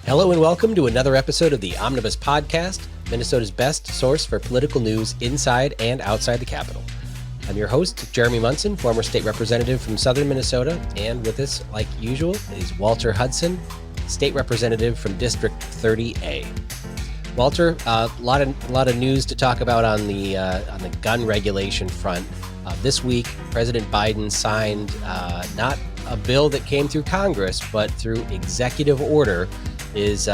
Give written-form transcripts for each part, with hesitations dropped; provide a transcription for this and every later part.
Hello and welcome to another episode of the Omnibus Podcast, Minnesota's best source for political news inside and outside the Capitol. I'm your host, Jeremy Munson, former state representative from southern Minnesota, and with us, like usual, is Walter Hudson, state representative from District 30A. Walter, a lot of news to talk about on the gun regulation front. This week, President Biden signed not a bill that came through Congress, but through executive order, is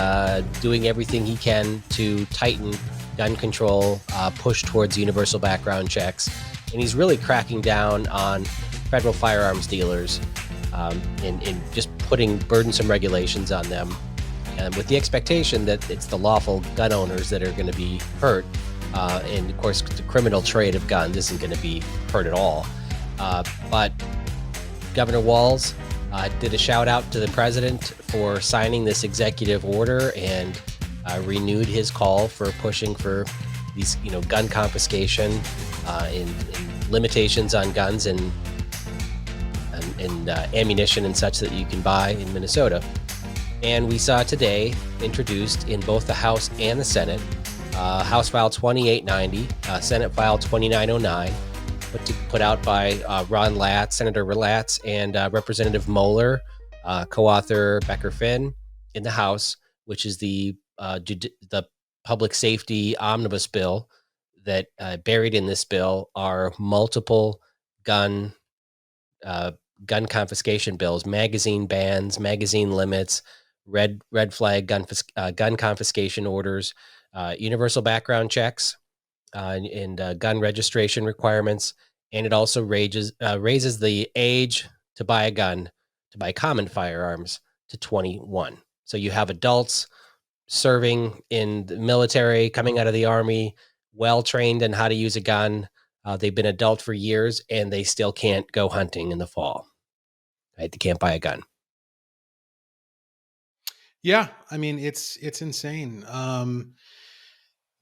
doing everything he can to tighten gun control, push towards universal background checks, and he's really cracking down on federal firearms dealers and just putting burdensome regulations on them, and with the expectation that it's the lawful gun owners that are going to be hurt. And of course, the criminal trade of guns isn't going to be hurt at all. But Governor Walz did a shout out to the president for signing this executive order and renewed his call for pushing for these, gun confiscation and limitations on guns and ammunition and such that you can buy in Minnesota. And we saw today introduced in both the House and the Senate, House File 2890, Senate File 2909, put out by Ron Latz, Senator Latz, and Representative Moeller, co-author Becker Finn in the House, which is the public safety omnibus bill. That buried in this bill are multiple gun confiscation bills, magazine bans, magazine limits, red flag gun confiscation orders, universal background checks, and gun registration requirements. And it also raises the age to buy a gun, to buy common firearms, to 21. So you have adults serving in the military, coming out of the Army, well-trained in how to use a gun. They've been adult for years, and they still can't go hunting in the fall. Right? They can't buy a gun. Yeah, I mean, it's insane.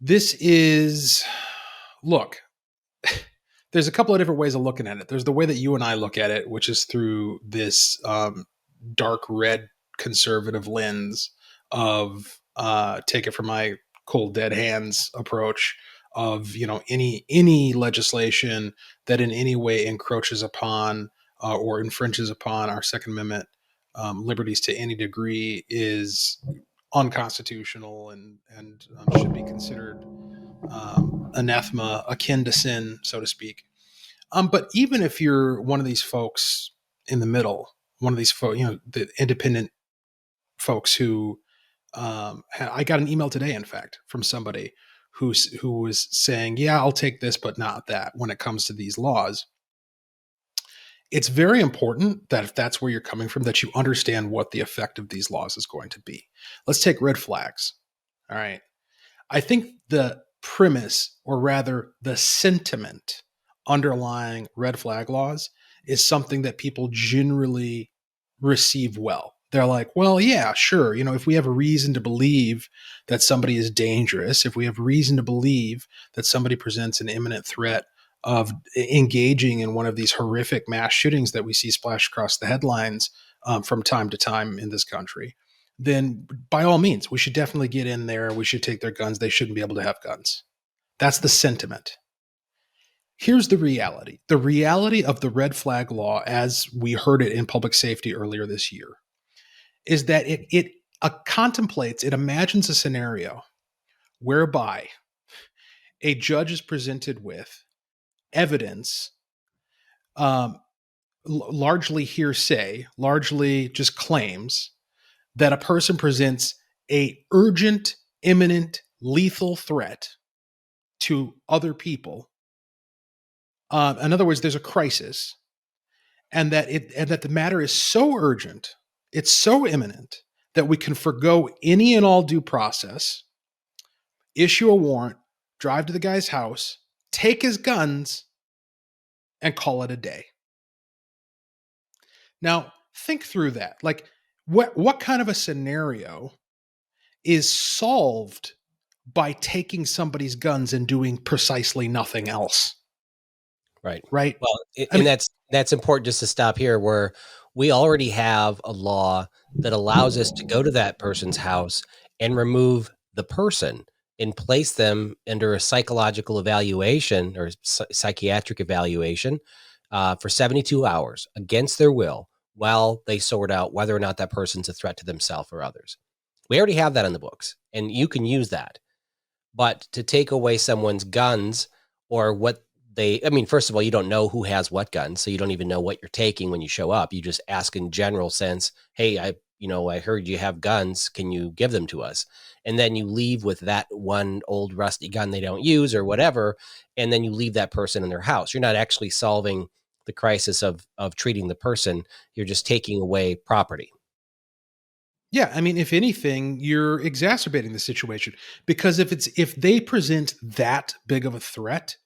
This is, look, there's a couple of different ways of looking at it. There's the way that you and I look at it, which is through this dark red conservative lens of take it from my cold dead hands approach of, any legislation that in any way encroaches upon or infringes upon our Second Amendment liberties to any degree is unconstitutional and should be considered anathema, akin to sin, so to speak. But even if you're one of these folks in the middle, one of these folks, the independent folks who, I got an email today, in fact, from somebody who was saying, yeah, I'll take this, but not that when it comes to these laws. It's very important that if that's where you're coming from, that you understand what the effect of these laws is going to be. Let's take red flags. All right. I think the premise, or rather the sentiment underlying red flag laws, is something that people generally receive well. They're like, well, yeah, sure. If we have a reason to believe that somebody is dangerous, if we have reason to believe that somebody presents an imminent threat of engaging in one of these horrific mass shootings that we see splash across the headlines from time to time in this country, then by all means, we should definitely get in there. We should take their guns. They shouldn't be able to have guns. That's the sentiment. Here's the reality. The reality of the red flag law, as we heard it in public safety earlier this year, is that it contemplates, it imagines a scenario whereby a judge is presented with evidence, largely hearsay, largely just claims, that a person presents a urgent, imminent, lethal threat to other people. In other words, there's a crisis, and that the matter is so urgent, it's so imminent, that we can forgo any and all due process, issue a warrant, drive to the guy's house, take his guns, and call it a day. Now, think through that. Like, what kind of a scenario is solved by taking somebody's guns and doing precisely nothing else? Right. Right. Well, that's important just to stop here, where We already have a law that allows us to go to that person's house and remove the person and place them under a psychological evaluation or psychiatric evaluation for 72 hours against their will while they sort out whether or not that person's a threat to themselves or others. We already have that in the books, and you can use that. But to take away someone's guns or what I mean, first of all, you don't know who has what guns, so you don't even know what you're taking when you show up. You just ask in general sense, hey, I heard you have guns. Can you give them to us? And then you leave with that one old rusty gun they don't use or whatever, and then you leave that person in their house. You're not actually solving the crisis of treating the person. You're just taking away property. Yeah, I mean, if anything, you're exacerbating the situation, because if they present that big of a threat,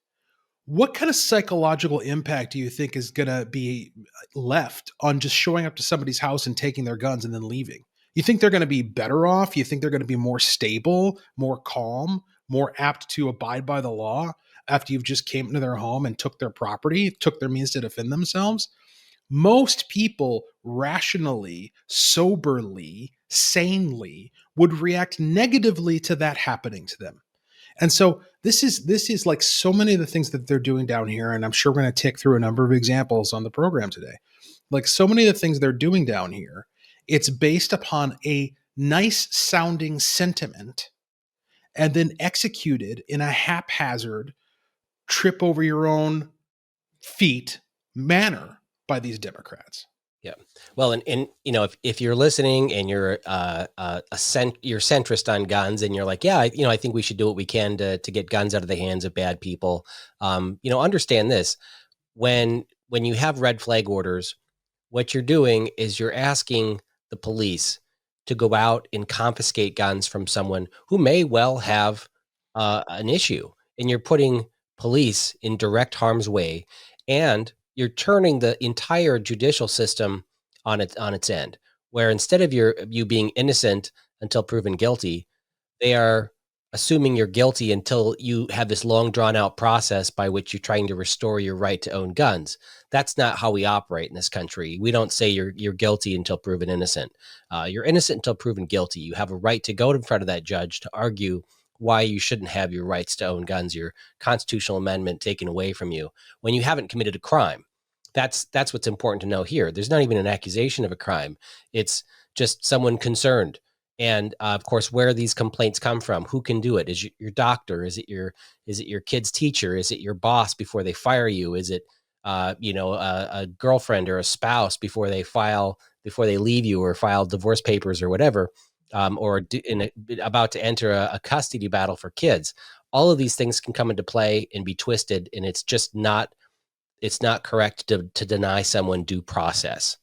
what kind of psychological impact do you think is going to be left on just showing up to somebody's house and taking their guns and then leaving? You think they're going to be better off? You think they're going to be more stable, more calm, more apt to abide by the law after you've just came into their home and took their property, took their means to defend themselves? Most people rationally, soberly, sanely would react negatively to that happening to them. And so this is like so many of the things that they're doing down here, and I'm sure we're going to tick through a number of examples on the program today. Like so many of the things they're doing down here, it's based upon a nice sounding sentiment and then executed in a haphazard, trip over your own feet manner by these Democrats. Yeah. Well, and if you're listening and you're you're centrist on guns and you're like, yeah, I think we should do what we can to get guns out of the hands of bad people. Understand this: when you have red flag orders, what you're doing is you're asking the police to go out and confiscate guns from someone who may well have an issue, and you're putting police in direct harm's way, and you're turning the entire judicial system on its end, where instead of you being innocent until proven guilty, they are assuming you're guilty until you have this long drawn out process by which you're trying to restore your right to own guns. That's not how we operate in this country. We don't say you're guilty until proven innocent. You're innocent until proven guilty. You have a right to go in front of that judge to argue why you shouldn't have your rights to own guns, your constitutional amendment taken away from you when you haven't committed a crime. That's what's important to know here. There's not even an accusation of a crime. It's just someone concerned. And of course, where these complaints come from, who can do it? Is it your doctor? Is it your kid's teacher? Is it your boss before they fire you? Is it a girlfriend or a spouse before they leave you or file divorce papers or whatever, about to enter a custody battle for kids? All of these things can come into play and be twisted, and it's just not correct to deny someone due process.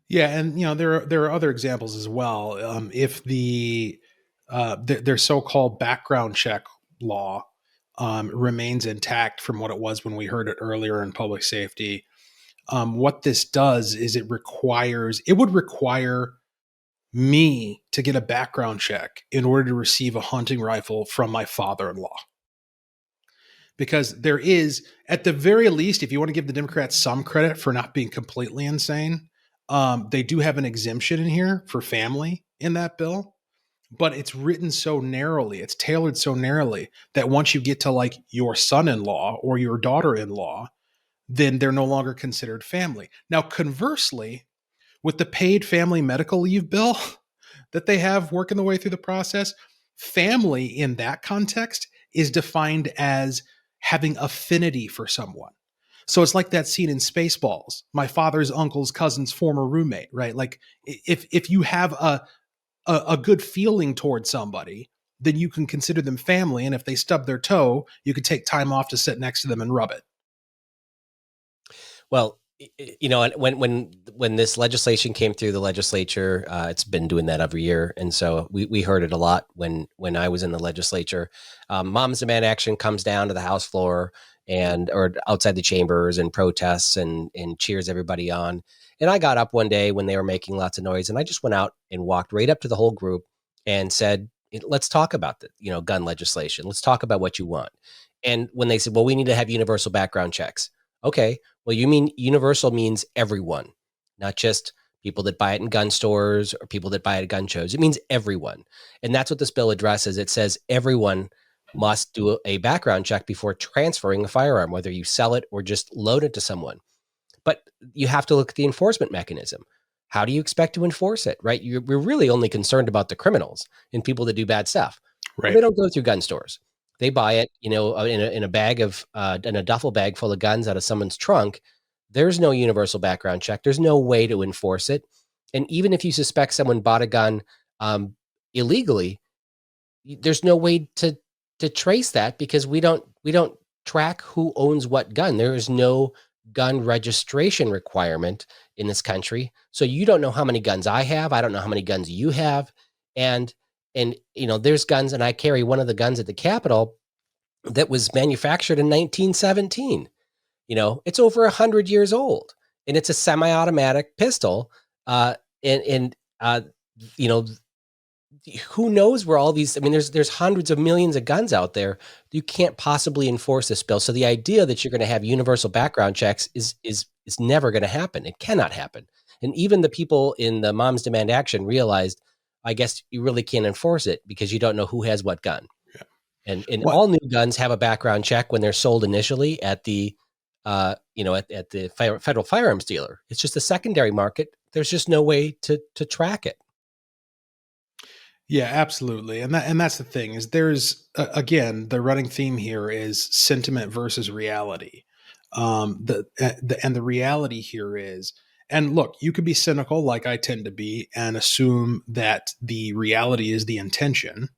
Yeah, and there are other examples as well. If their so-called background check law remains intact from what it was when we heard it earlier in public safety, what this does is it would require me to get a background check in order to receive a hunting rifle from my father-in-law. Because there is, at the very least, if you want to give the Democrats some credit for not being completely insane, they do have an exemption in here for family in that bill, but it's written so narrowly, it's tailored so narrowly that once you get to like your son-in-law or your daughter-in-law, then they're no longer considered family. Now, conversely, with the paid family medical leave bill that they have working the way through the process, family in that context is defined as having affinity for someone. So it's like that scene in Spaceballs, my father's uncle's cousin's former roommate, right? Like if you have a good feeling towards somebody, then you can consider them family. And if they stub their toe, you could take time off to sit next to them and rub it. Well, when this legislation came through the legislature, it's been doing that every year, and so we heard it a lot when I was in the legislature. Moms Demand Action comes down to the House floor or outside the chambers and protests and cheers everybody on. And I got up one day when they were making lots of noise, and I just went out and walked right up to the whole group and said, "Let's talk about the gun legislation. Let's talk about what you want." And when they said, "Well, we need to have universal background checks," Okay, well, you mean universal means everyone, not just people that buy it in gun stores or people that buy it at gun shows. It means everyone. And that's what this bill addresses. It says everyone must do a background check before transferring a firearm, whether you sell it or just loan it to someone. But you have to look at the enforcement mechanism. How do you expect to enforce it, right? We're really only concerned about the criminals and people that do bad stuff. Well, Right. they don't go through gun stores. They buy it, in a bag of, in a duffel bag full of guns out of someone's trunk. There's no universal background check. There's no way to enforce it. And even if you suspect someone bought a gun illegally, there's no way to trace that because we don't track who owns what gun. There is no gun registration requirement in this country. So you don't know how many guns I have. I don't know how many guns you have. And there's guns, and I carry one of the guns at the Capitol that was manufactured in 1917. It's over 100 years old, and it's a semi-automatic pistol. And you know, who knows where all these, I mean, there's hundreds of millions of guns out there. You can't possibly enforce this bill. So the idea that you're going to have universal background checks is never going to happen. It cannot happen. And even the people in the Moms Demand Action realized, I guess you really can't enforce it because you don't know who has what gun. Yeah. And What? all new guns have a background check when they're sold initially at the at the federal firearms dealer. It's just a secondary market. There's just no way to track it. Yeah, absolutely. And that's the thing is there's again, the running theme here is sentiment versus reality. The reality here is, and look, you could be cynical like I tend to be and assume that the reality is the intention.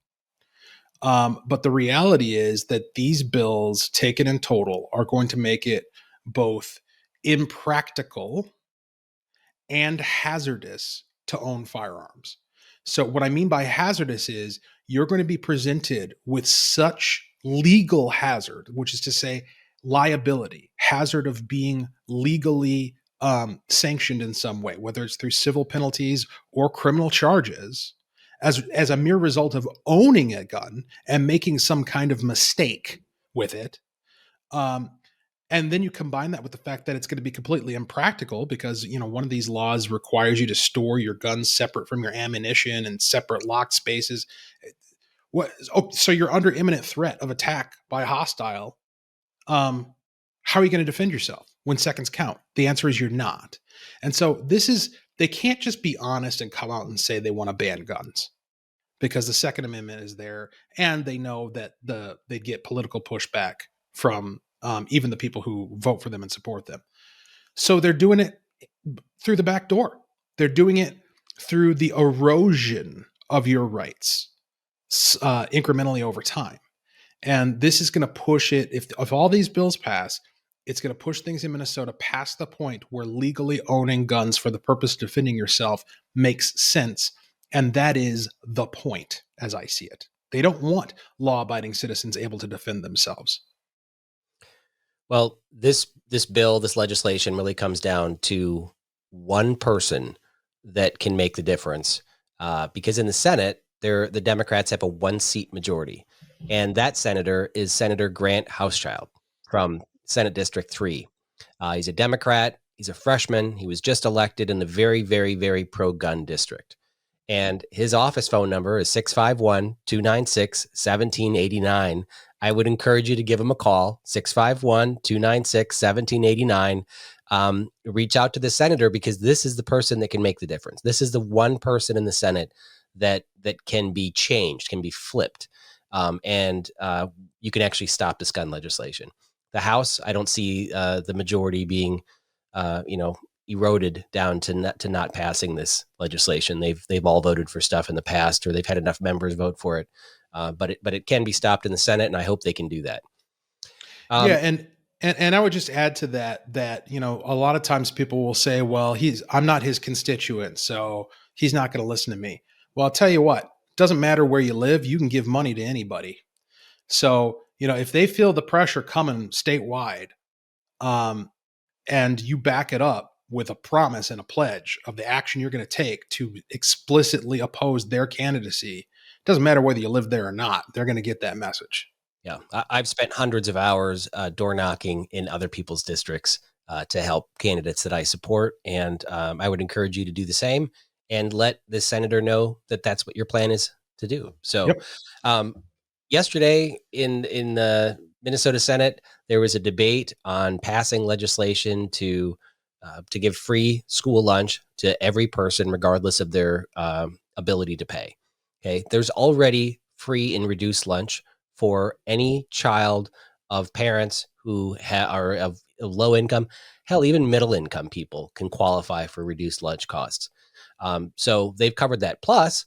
But the reality is that these bills taken in total are going to make it both impractical and hazardous to own firearms. So, what I mean by hazardous is you're going to be presented with such legal hazard, which is to say, liability, hazard of being legally sanctioned in some way, whether it's through civil penalties or criminal charges, as a mere result of owning a gun and making some kind of mistake with it. Um, and then you combine that with the fact that it's going to be completely impractical because one of these laws requires you to store your guns separate from your ammunition and separate locked spaces. So you're under imminent threat of attack by a hostile. How are you going to defend yourself when seconds count? The answer is you're not. And so they can't just be honest and come out and say they want to ban guns because the Second Amendment is there, and they know that they get political pushback from even the people who vote for them and support them. So they're doing it through the back door. They're doing it through the erosion of your rights incrementally over time. And this is going to push it. If all these bills pass, it's going to push things in Minnesota past the point where legally owning guns for the purpose of defending yourself makes sense. And that is the point, as I see it. They don't want law-abiding citizens able to defend themselves. Well, this bill, this legislation really comes down to one person that can make the difference. Because in the Senate, the Democrats have a 1-seat majority. And that senator is Senator Grant Housechild from Senate District 3. He's a Democrat. He's a freshman. He was just elected in the very, very, very pro-gun district. And his office phone number is 651-296-1789. I would encourage you to give him a call, 651-296-1789. Reach out to the senator because this is the person that can make the difference. This is the one person in the Senate that can be changed, can be flipped. And you can actually stop this gun legislation. The House, I don't see the majority being, eroded down to not passing this legislation. They've all voted for stuff in the past, or they've had enough members vote for it. But it can be stopped in the Senate, and I hope they can do that. Yeah, and I would just add to that a lot of times people will say, well, I'm not his constituent, so he's not going to listen to me. Well, I'll tell you what, it doesn't matter where you live, you can give money to anybody. So, if they feel the pressure coming statewide, and you back it up with a promise and a pledge of the action you're going to take to explicitly oppose their candidacy, it doesn't matter whether you live there or not, they're going to get that message. Yeah, I've spent hundreds of hours door knocking in other people's districts to help candidates that I support, and I would encourage you to do the same and let the senator know that that's what your plan is to do. So, Yep. yesterday in the Minnesota Senate, there was a debate on passing legislation to give free school lunch to every person, regardless of their ability to pay. Okay, there's already free and reduced lunch for any child of parents who are of low income. Hell, even middle income people can qualify for reduced lunch costs. So they've covered that. Plus,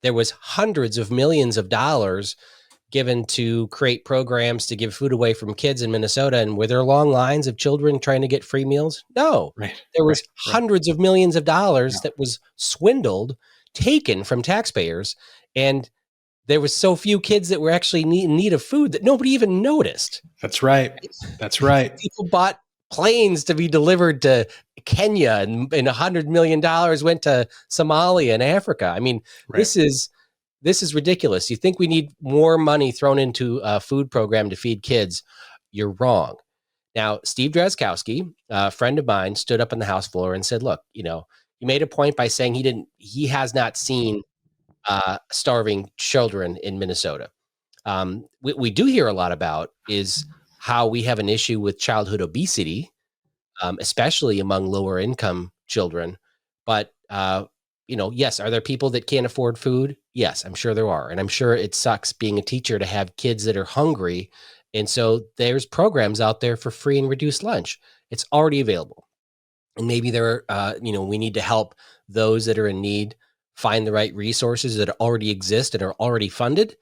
there was hundreds of millions of dollars given to create programs to give food away from kids in Minnesota. And were there long lines of children trying to get free meals? No. Right. There was Right. hundreds of millions of dollars Yeah. that was swindled, taken from taxpayers. And there was so few kids that were actually in need of food that nobody even noticed. That's right. That's right. People bought planes to be delivered to Kenya, and $100 million went to Somalia and Africa. I mean, Right. this is ridiculous. You think we need more money thrown into a food program to feed kids? You're wrong. Now, Steve Drazkowski, a friend of mine, stood up on the House floor and said, look, you made a point by saying he has not seen starving children in Minnesota. We do hear a lot about is how we have an issue with childhood obesity, especially among lower income children. But, yes, are there people that can't afford food? Yes, I'm sure there are. And I'm sure it sucks being a teacher to have kids that are hungry. And so there's programs out there for free and reduced lunch. It's already available. And maybe we need to help those that are in need find the right resources that already exist and are already funded.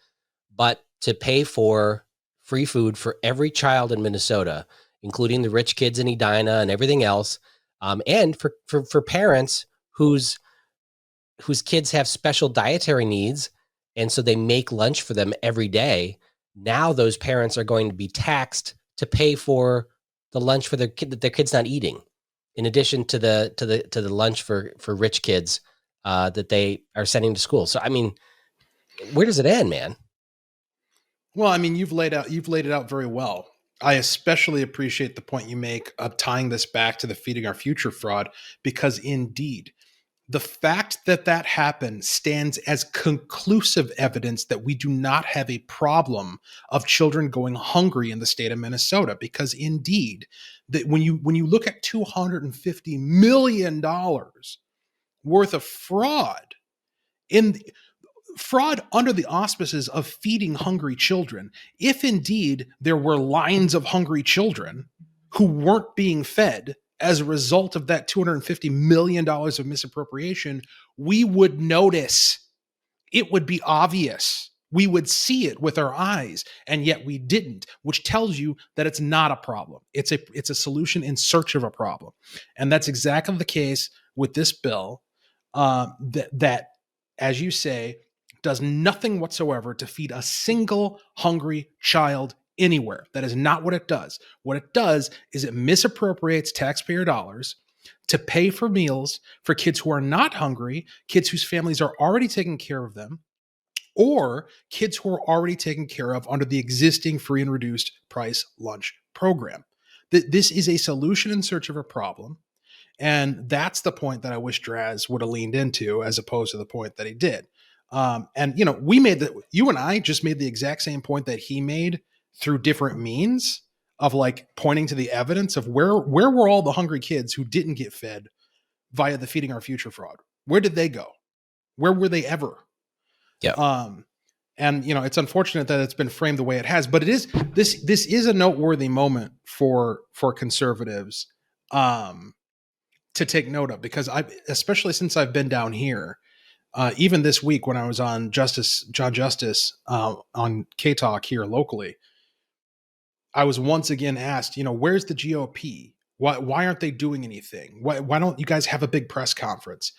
But to pay for free food for every child in Minnesota, including the rich kids in Edina and everything else, and for parents whose kids have special dietary needs, and so they make lunch for them every day. Now those parents are going to be taxed to pay for the lunch for their kid that their kid's not eating, in addition to the lunch for rich kids that they are sending to school. So I mean, where does it end, man? Well, I mean, you've laid it out very well. I especially appreciate the point you make of tying this back to the Feeding Our Future fraud, because indeed, the fact that that happened stands as conclusive evidence that we do not have a problem of children going hungry in the state of Minnesota. Because indeed, that when you look at $250 million worth of fraud in fraud under the auspices of feeding hungry children, if indeed there were lines of hungry children who weren't being fed as a result of that $250 million of misappropriation, we would notice. It would be obvious. We would see it with our eyes, and yet we didn't, which tells you that it's not a problem. It's a solution in search of a problem. And that's exactly the case with this bill that, as you say, does nothing whatsoever to feed a single hungry child anywhere. That is not what it does. What it does is it misappropriates taxpayer dollars to pay for meals for kids who are not hungry, kids whose families are already taking care of them, or kids who are already taken care of under the existing free and reduced price lunch program. This is a solution in search of a problem. And that's the point that I wish Draz would have leaned into, as opposed to the point that he did. You and I just made the exact same point that he made through different means of like pointing to the evidence of where were all the hungry kids who didn't get fed via the Feeding Our Future fraud? Where did they go? Where were they ever? Yeah. And it's unfortunate that it's been framed the way it has, but it is this is a noteworthy moment for conservatives to take note of, because especially since I've been down here, even this week when I was on John Justice on K Talk here locally, I was once again asked, where's the GOP? Why aren't they doing anything? Why don't you guys have a big press conference?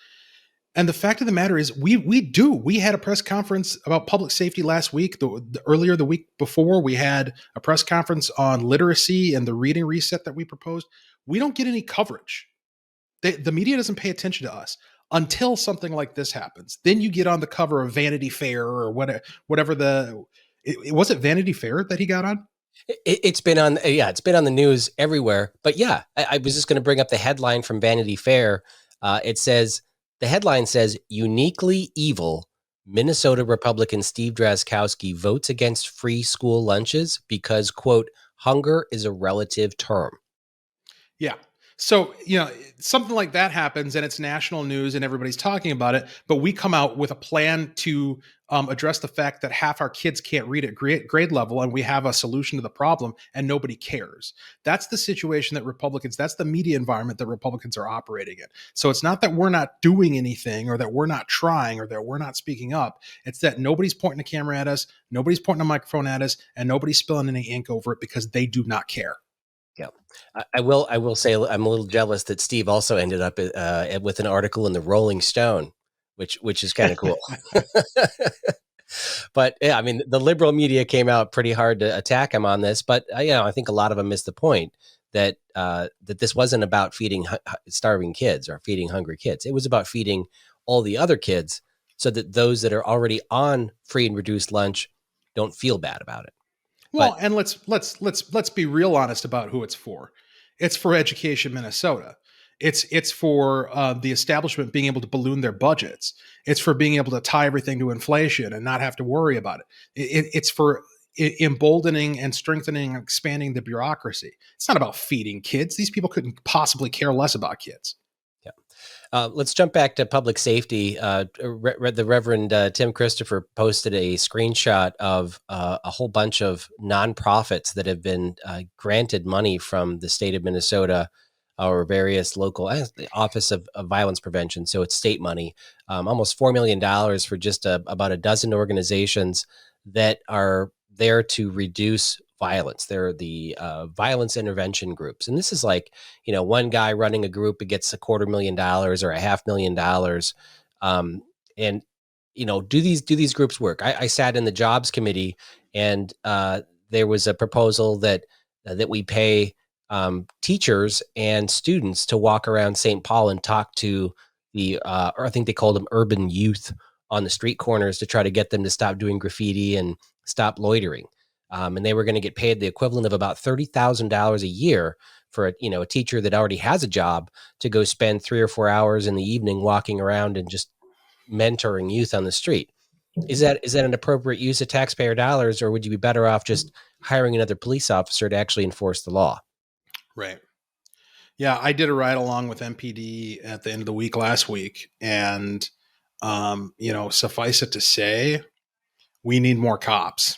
And the fact of the matter is, we had a press conference about public safety last week. Earlier the week before, we had a press conference on literacy and the reading reset that we proposed. We don't get any coverage. The media doesn't pay attention to us until something like this happens. Then you get on the cover of Vanity Fair or whatever Was it Vanity Fair that he got on? It's been on, it's been on the news everywhere. But yeah, I was just going to bring up the headline from Vanity Fair. The headline says, "Uniquely evil, Minnesota Republican Steve Drazkowski votes against free school lunches because, quote, hunger is a relative term." Yeah. So, something like that happens and it's national news and everybody's talking about it, but we come out with a plan to address the fact that half our kids can't read at grade level, and we have a solution to the problem and nobody cares. That's the situation that's the media environment that Republicans are operating in. So it's not that we're not doing anything or that we're not trying or that we're not speaking up. It's that nobody's pointing a camera at us, nobody's pointing a microphone at us, and nobody's spilling any ink over it because they do not care. Yeah, I will say I'm a little jealous that Steve also ended up with an article in the Rolling Stone, which is kind of cool. But yeah, I mean, the liberal media came out pretty hard to attack him on this, but I think a lot of them missed the point that this wasn't about feeding starving kids or feeding hungry kids. It was about feeding all the other kids so that those that are already on free and reduced lunch don't feel bad about it. Well, and let's be real honest about who it's for. It's for Education Minnesota. It's for the establishment being able to balloon their budgets. It's for being able to tie everything to inflation and not have to worry about it. It's for emboldening and strengthening and expanding the bureaucracy. It's not about feeding kids. These people couldn't possibly care less about kids. Let's jump back to public safety. The Reverend Tim Christopher posted a screenshot of a whole bunch of nonprofits that have been granted money from the state of Minnesota or various local Office of Violence Prevention. So it's state money, almost $4 million for just about a dozen organizations that are there to reduce violence. They're the violence intervention groups. And this is like, one guy running a group, it gets $250,000 or $500,000. And, do these groups work? I sat in the jobs committee and there was a proposal that we pay teachers and students to walk around St. Paul and talk to or I think they called them urban youth on the street corners to try to get them to stop doing graffiti and stop loitering. And they were going to get paid the equivalent of about $30,000 a year for a teacher that already has a job to go spend 3 or 4 hours in the evening walking around and just mentoring youth on the street. Is that an appropriate use of taxpayer dollars, or would you be better off just hiring another police officer to actually enforce the law? Right. Yeah, I did a ride along with MPD at the end of the week last week, and suffice it to say, we need more cops.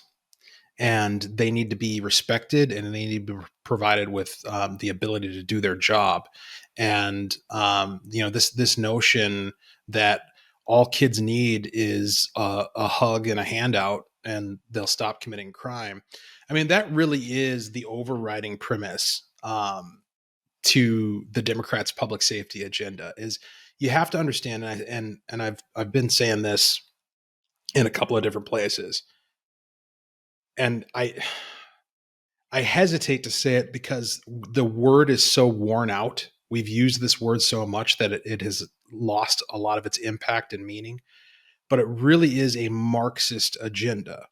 And they need to be respected, and they need to be provided with the ability to do their job. And this notion that all kids need is a hug and a handout, and they'll stop committing crime. I mean, that really is the overriding premise to the Democrats' public safety agenda. Is you have to understand, and I've been saying this in a couple of different places. And I hesitate to say it because the word is so worn out. We've used this word so much that it has lost a lot of its impact and meaning. But it really is a Marxist agenda.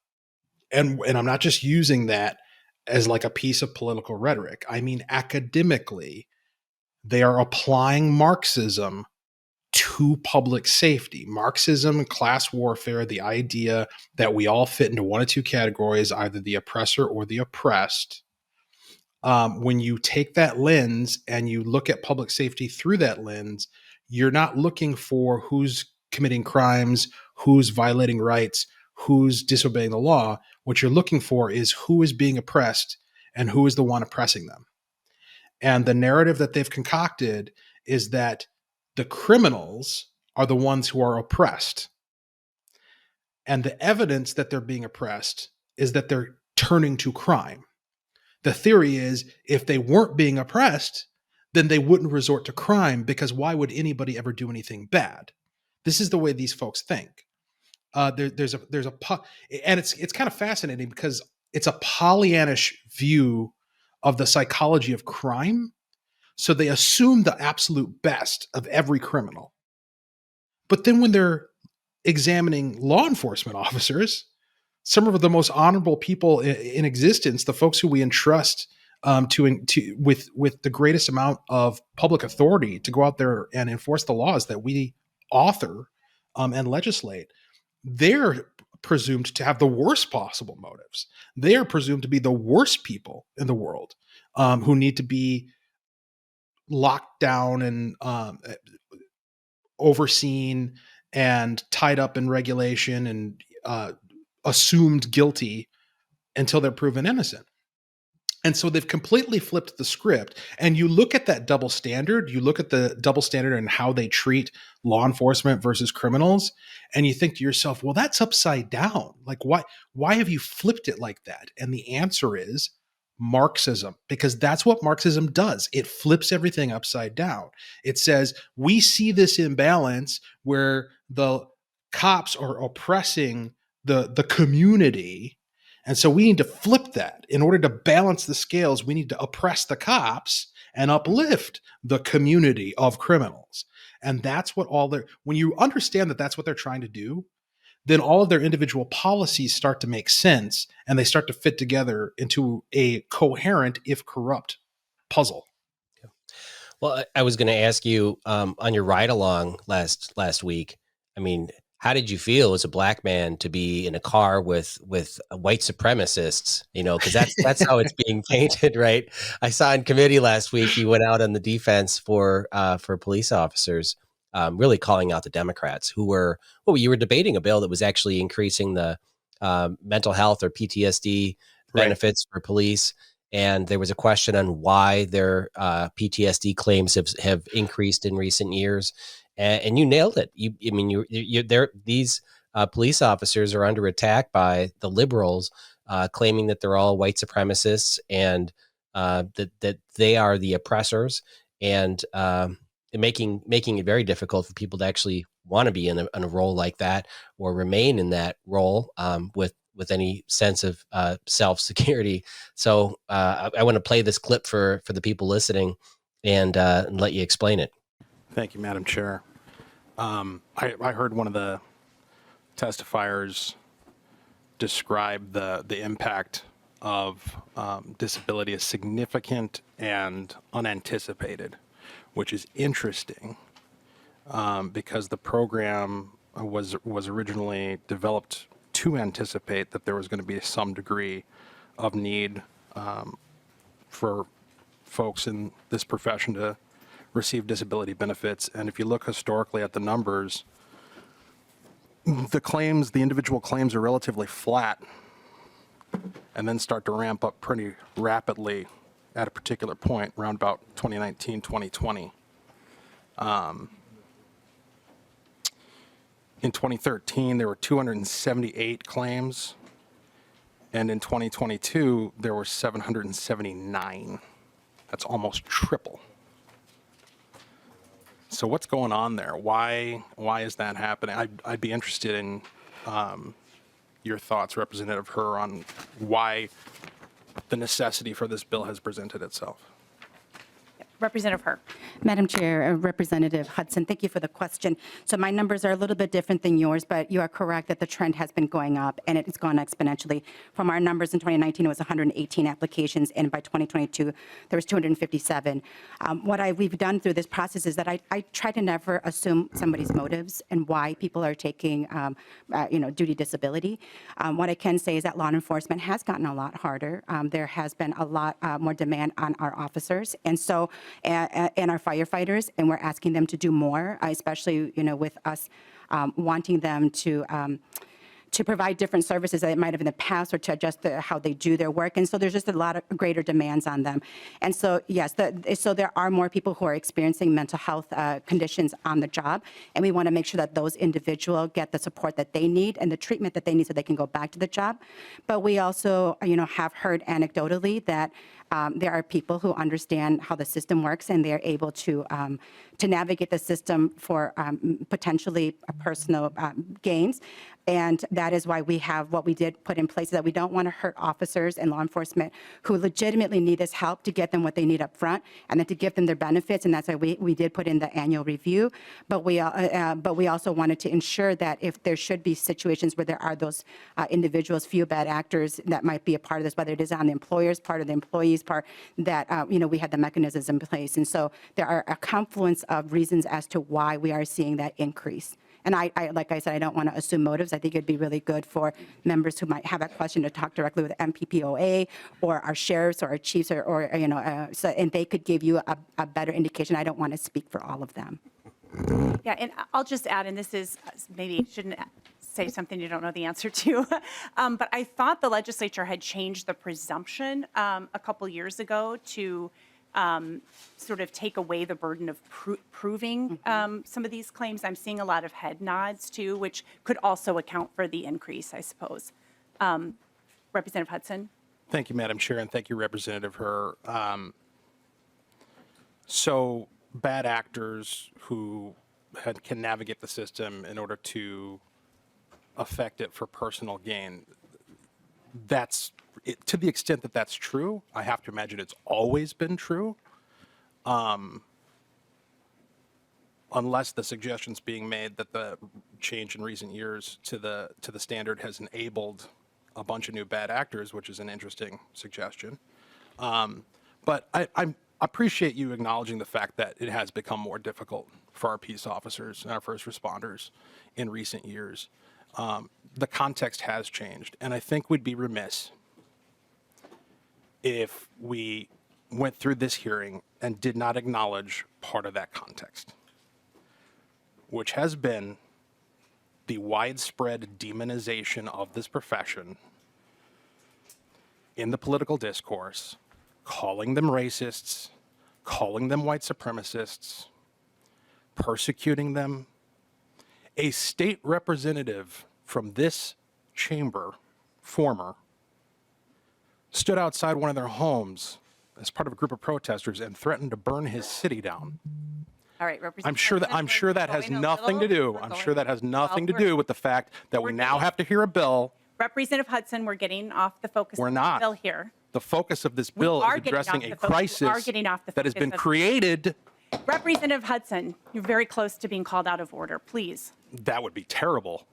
And I'm not just using that as like a piece of political rhetoric. I mean, academically, they are applying Marxism to public safety. Marxism, class warfare, the idea that we all fit into one of two categories, either the oppressor or the oppressed. When you take that lens and you look at public safety through that lens, you're not looking for who's committing crimes, who's violating rights, who's disobeying the law. What you're looking for is who is being oppressed and who is the one oppressing them. And the narrative that they've concocted is that the criminals are the ones who are oppressed. And the evidence that they're being oppressed is that they're turning to crime. The theory is if they weren't being oppressed, then they wouldn't resort to crime, because why would anybody ever do anything bad? This is the way these folks think. And it's kind of fascinating because it's a Pollyannish view of the psychology of crime. So they assume the absolute best of every criminal. But then when they're examining law enforcement officers, some of the most honorable people in existence, the folks who we entrust with the greatest amount of public authority to go out there and enforce the laws that we author and legislate, they're presumed to have the worst possible motives. They are presumed to be the worst people in the world, who need to be locked down and overseen and tied up in regulation and assumed guilty until they're proven innocent. And so they've completely flipped the script. And you look at that double standard, you look at the double standard and how they treat law enforcement versus criminals, and you think to yourself, well, that's upside down. Like, why have you flipped it like that? And the answer is Marxism, because that's what Marxism does. It flips everything upside down. It says, we see this imbalance where the cops are oppressing the community, and so we need to flip that. In order to balance the scales, we need to oppress the cops and uplift the community of criminals. And that's what when you understand that that's what they're trying to do, then all of their individual policies start to make sense and they start to fit together into a coherent, if corrupt, puzzle. Well, I was going to ask you on your ride along last week. I mean, how did you feel as a black man to be in a car with white supremacists? You know, because that's how it's being painted, right? I saw in committee last week you went out on the defense for police officers, really calling out the Democrats who you were debating a bill that was actually increasing the mental health or PTSD benefits for police. And there was a question on why their PTSD claims have increased in recent years. And you nailed it. These police officers are under attack by the liberals, claiming that they're all white supremacists and that they are the oppressors, and making it very difficult for people to actually want to be in a role like that or remain in that role with any sense of self-security. So I want to play this clip for the people listening and let you explain it. Thank you, Madam Chair. I heard one of the testifiers describe the impact of disability as significant and unanticipated, which is interesting because the program was originally developed to anticipate that there was going to be some degree of need for folks in this profession to receive disability benefits. And if you look historically at the numbers, the individual claims are relatively flat and then start to ramp up pretty rapidly at a particular point around about 2019, 2020. In 2013, there were 278 claims, and in 2022, there were 779. That's almost triple. So what's going on there? Why is that happening? I'd be interested in your thoughts, Representative Herr, on why the necessity for this bill has presented itself. Representative Herr. Madam Chair, Representative Hudson, thank you for the question. So my numbers are a little bit different than yours, but you are correct that the trend has been going up and it's gone exponentially. From our numbers in 2019, it was 118 applications, and by 2022, there was 257. What we've done through this process is that I try to never assume somebody's motives and why people are taking, duty disability. What I can say is that law enforcement has gotten a lot harder. There has been a lot more demand on our officers, and so and our firefighters, and we're asking them to do more, especially with us wanting them to provide different services that they might have in the past, or to adjust how they do their work. And so there's just a lot of greater demands on them. And so, yes, so there are more people who are experiencing mental health conditions on the job, and we want to make sure that those individuals get the support that they need and the treatment that they need so they can go back to the job. But we also, have heard anecdotally that there are people who understand how the system works, and they're able to navigate the system for potentially personal gains. And that is why we have what we did put in place, that we don't want to hurt officers and law enforcement who legitimately need this help, to get them what they need up front and then to give them their benefits. And that's why we did put in the annual review. But we also wanted to ensure that if there should be situations where there are those individuals, few bad actors that might be a part of this, whether it is on the employer's part or the employee's part, that we had the mechanisms in place. And so there are a confluence of reasons as to why we are seeing that increase. And I like I said, I don't want to assume motives. I think it'd be really good for members who might have a question to talk directly with MPPOA or our sheriffs or our chiefs, and they could give you a better indication. I don't want to speak for all of them. Yeah, and I'll just add, and this is maybe shouldn't say something you don't know the answer to, but I thought the legislature had changed the presumption a couple years ago to sort of take away the burden of proving some of these claims. I'm seeing a lot of head nods too, which could also account for the increase, I suppose. Representative Hudson. Thank you, Madam Chair, and thank you, Representative Herr. So bad actors who can navigate the system in order to affect it for personal gain, that's it, to the extent that that's true. I have to imagine it's always been true, unless the suggestion's being made that the change in recent years to the standard has enabled a bunch of new bad actors, which is an interesting suggestion. But I appreciate you acknowledging the fact that it has become more difficult for our peace officers and our first responders in recent years. The context has changed, and I think we'd be remiss if we went through this hearing and did not acknowledge part of that context, which has been the widespread demonization of this profession in the political discourse, calling them racists, calling them white supremacists, persecuting them. A state representative from this chamber, former, stood outside one of their homes as part of a group of protesters and threatened to burn his city down. All right, Representative. I'm sure that has nothing to do. I'm sure that has nothing to do with the fact that we now have to hear a bill. Representative Hudson, we're getting off the focus We're of not. the bill here. The focus of this bill is addressing a crisis that has been created. Representative Hudson, you're very close to being called out of order. Please. That would be terrible.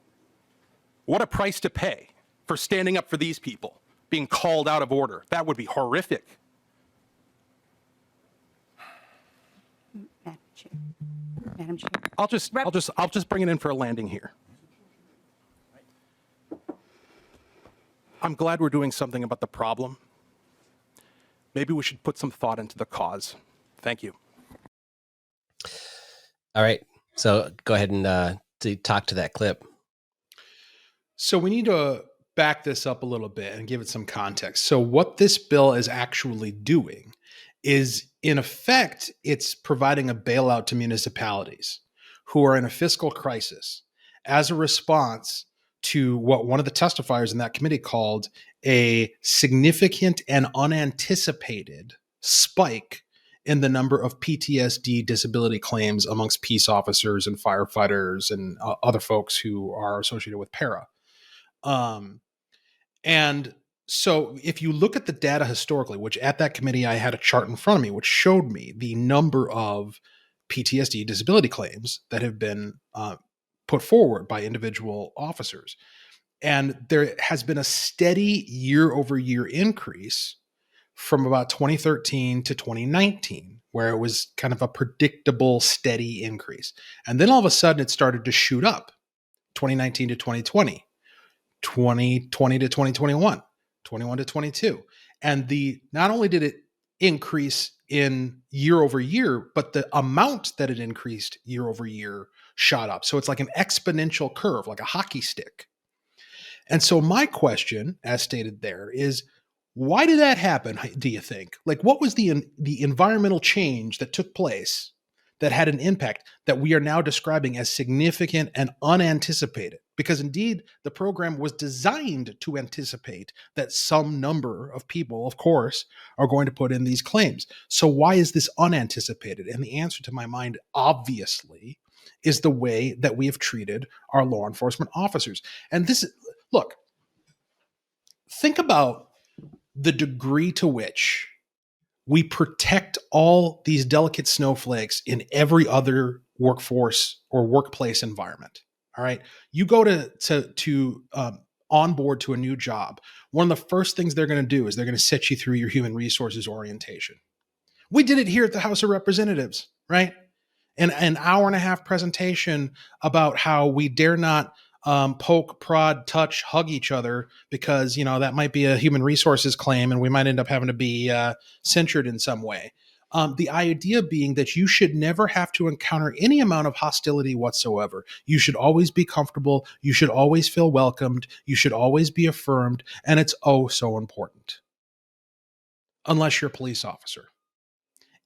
What a price to pay for standing up for these people, being called out of order. That would be horrific. Madam Chair. I'll just bring it in for a landing here. I'm glad we're doing something about the problem. Maybe we should put some thought into the cause. Thank you. All right. So go ahead and talk to that clip. So we need to back this up a little bit and give it some context. So what this bill is actually doing is, in effect, it's providing a bailout to municipalities who are in a fiscal crisis as a response to what one of the testifiers in that committee called a significant and unanticipated spike in the number of PTSD disability claims amongst peace officers and firefighters and other folks who are associated with para. And so if you look at the data historically, which at that committee I had a chart in front of me, which showed me the number of PTSD disability claims that have been put forward by individual officers. And there has been a steady year-over-year increase from about 2013 to 2019, where it was kind of a predictable, steady increase. And then all of a sudden it started to shoot up, 2019 to 2020, 2020 to 2021, 21 to 22. And not only did it increase in year over year, but the amount that it increased year over year shot up. So it's like an exponential curve, like a hockey stick. And so my question, as stated there, is why did that happen, do you think? Like, what was the environmental change that took place that had an impact that we are now describing as significant and unanticipated? because indeed the program was designed to anticipate that some number of people, of course, are going to put in these claims. So why is this unanticipated? And the answer to my mind, obviously, is the way that we have treated our law enforcement officers. And this, look, think about the degree to which we protect all these delicate snowflakes in every other workforce or workplace environment. All right. You go to onboard to a new job. One of the first things they're going to do is they're going to set you through your human resources orientation. We did it here at the House of Representatives, right? An hour and a half presentation about how we dare not poke, prod, touch, hug each other because, that might be a human resources claim and we might end up having to be censured in some way. The idea being that you should never have to encounter any amount of hostility whatsoever. You should always be comfortable. You should always feel welcomed. You should always be affirmed. And it's oh so important. Unless you're a police officer.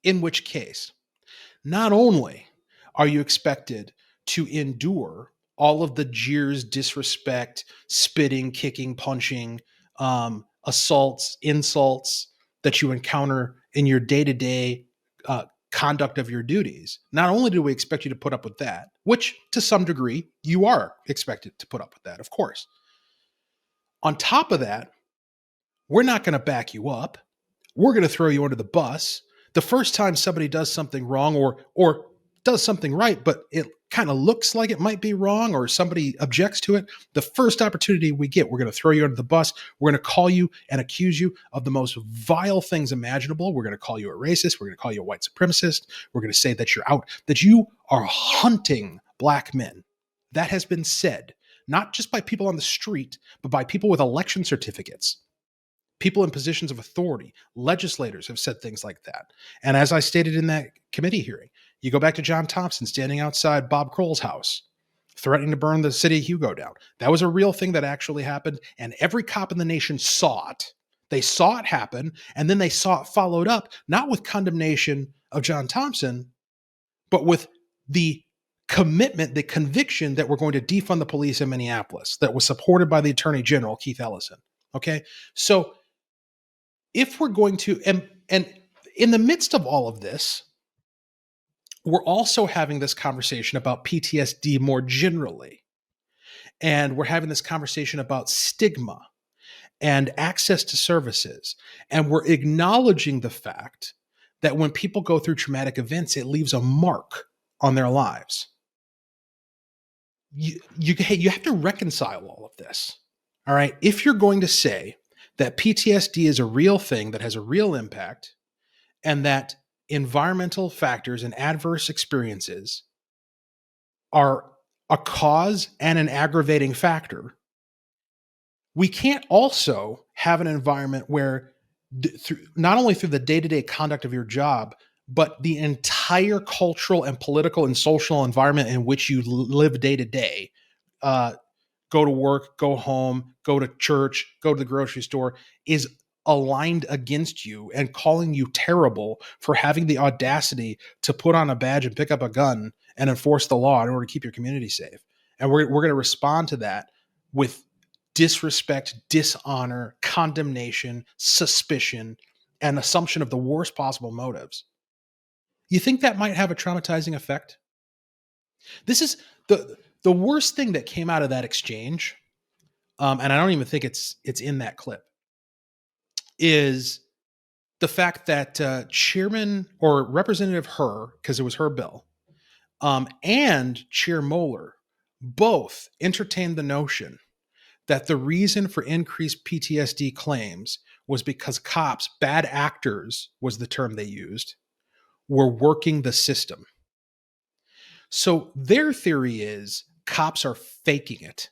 In which case, not only are you expected to endure all of the jeers, disrespect, spitting, kicking, punching, assaults, insults that you encounter in your day-to-day conduct of your duties. Not only do we expect you to put up with that, which to some degree you are expected to put up with that, of course. On top of that, we're not going to back you up. We're going to throw you under the bus. The first time somebody does something wrong or does something right, but it kind of looks like it might be wrong or somebody objects to it, the first opportunity we get, we're going to throw you under the bus. We're going to call you and accuse you of the most vile things imaginable. We're going to call you a racist. We're going to call you a white supremacist. We're going to say that you're out, that you are hunting black men. That has been said, not just by people on the street, but by people with election certificates. People in positions of authority, legislators have said things like that. And as I stated in that committee hearing, you go back to John Thompson standing outside Bob Kroll's house, threatening to burn the city of Hugo down. That was a real thing that actually happened, and every cop in the nation saw it. They saw it happen, and then they saw it followed up, not with condemnation of John Thompson, but with the commitment, the conviction that we're going to defund the police in Minneapolis that was supported by the Attorney General, Keith Ellison. Okay? So if we're going to, and in the midst of all of this, we're also having this conversation about PTSD more generally. And we're having this conversation about stigma and access to services. And we're acknowledging the fact that when people go through traumatic events, it leaves a mark on their lives. You have to reconcile all of this. All right. If you're going to say that PTSD is a real thing that has a real impact and that environmental factors and adverse experiences are a cause and an aggravating factor, we can't also have an environment where not only through the day-to-day conduct of your job, but the entire cultural and political and social environment in which you live day to day, go to work, go home, go to church, go to the grocery store, is aligned against you and calling you terrible for having the audacity to put on a badge and pick up a gun and enforce the law in order to keep your community safe. And we're going to respond to that with disrespect, dishonor, condemnation, suspicion, and assumption of the worst possible motives. You think that might have a traumatizing effect? This is the worst thing that came out of that exchange, and I don't even think it's in that clip, is the fact that Chairman or Representative Herr, because it was her bill, and Chair Moeller both entertained the notion that the reason for increased PTSD claims was because cops, bad actors was the term they used, were working the system. So their theory is cops are faking it.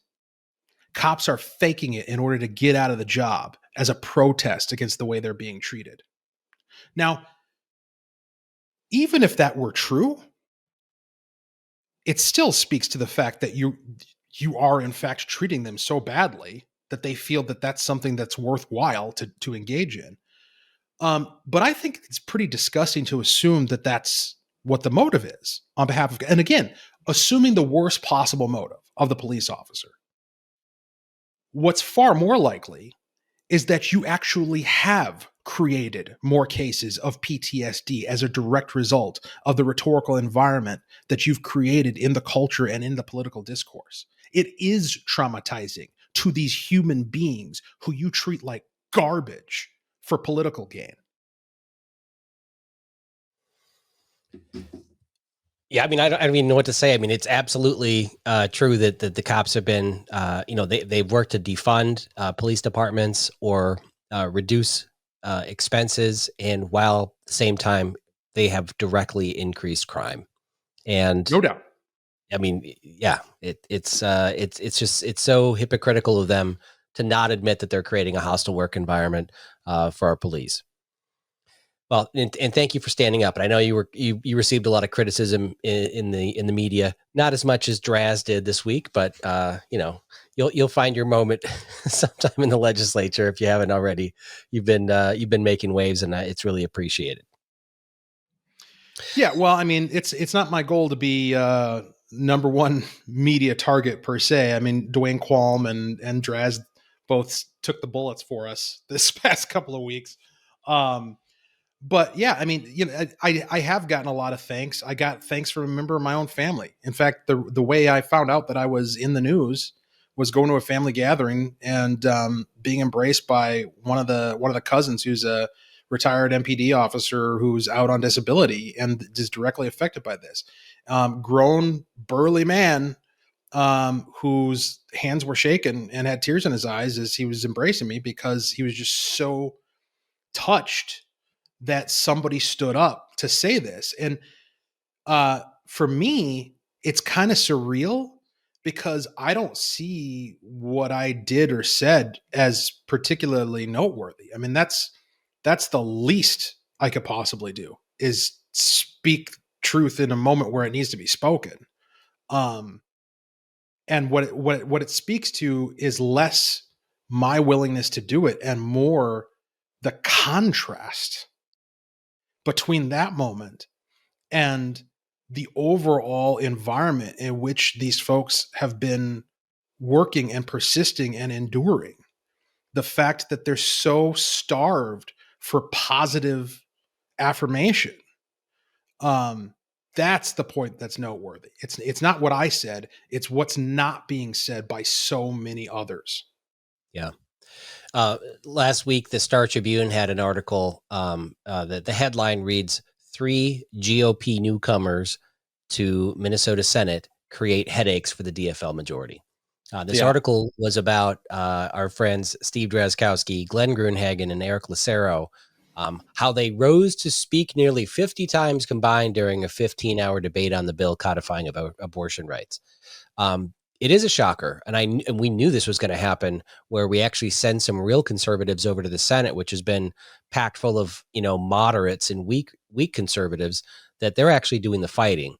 Cops are faking it in order to get out of the job as a protest against the way they're being treated. Now, even if that were true, it still speaks to the fact that you are in fact treating them so badly that they feel that that's something that's worthwhile to engage in. But I think it's pretty disgusting to assume that that's what the motive is on behalf of, and again, assuming the worst possible motive of the police officer. What's far more likely is that you actually have created more cases of PTSD as a direct result of the rhetorical environment that you've created in the culture and in the political discourse. It is traumatizing to these human beings who you treat like garbage for political gain. Yeah, I mean, I don't even know what to say. I mean, it's absolutely true that the cops have been, they've worked to defund police departments or reduce expenses, and while at the same time they have directly increased crime. And No doubt. I mean, yeah, it's just so hypocritical of them to not admit that they're creating a hostile work environment for our police. Well, and thank you for standing up. And I know you received a lot of criticism in the media, not as much as Draz did this week, but you'll find your moment sometime in the legislature if you haven't already. You've been making waves, and it's really appreciated. Yeah, well, I mean, it's not my goal to be number one media target per se. I mean, Dwayne Qualm and Draz both took the bullets for us this past couple of weeks. But yeah, I mean, I have gotten a lot of thanks. I got thanks from a member of my own family. In fact, the way I found out that I was in the news was going to a family gathering and being embraced by one of the cousins who's a retired MPD officer who's out on disability and is directly affected by this. Grown, burly man whose hands were shaking and had tears in his eyes as he was embracing me because he was just so touched that somebody stood up to say this. And for me, it's kind of surreal because I don't see what I did or said as particularly noteworthy. I mean, that's the least I could possibly do is speak truth in a moment where it needs to be spoken. And what it speaks to is less my willingness to do it and more the contrast between that moment and the overall environment in which these folks have been working and persisting and enduring. The fact that they're so starved for positive affirmation. That's the point that's noteworthy. It's not what I said, it's what's not being said by so many others. Yeah. Last week, the Star Tribune had an article that the headline reads, 3 GOP newcomers to Minnesota Senate create headaches for the DFL majority. This article was about our friends Steve Drazkowski, Glenn Grunhagen, and Eric Lucero, how they rose to speak nearly 50 times combined during a 15-hour debate on the bill codifying abortion rights. It is a shocker, and we knew this was going to happen, where we actually send some real conservatives over to the Senate, which has been packed full of moderates and weak conservatives, that they're actually doing the fighting,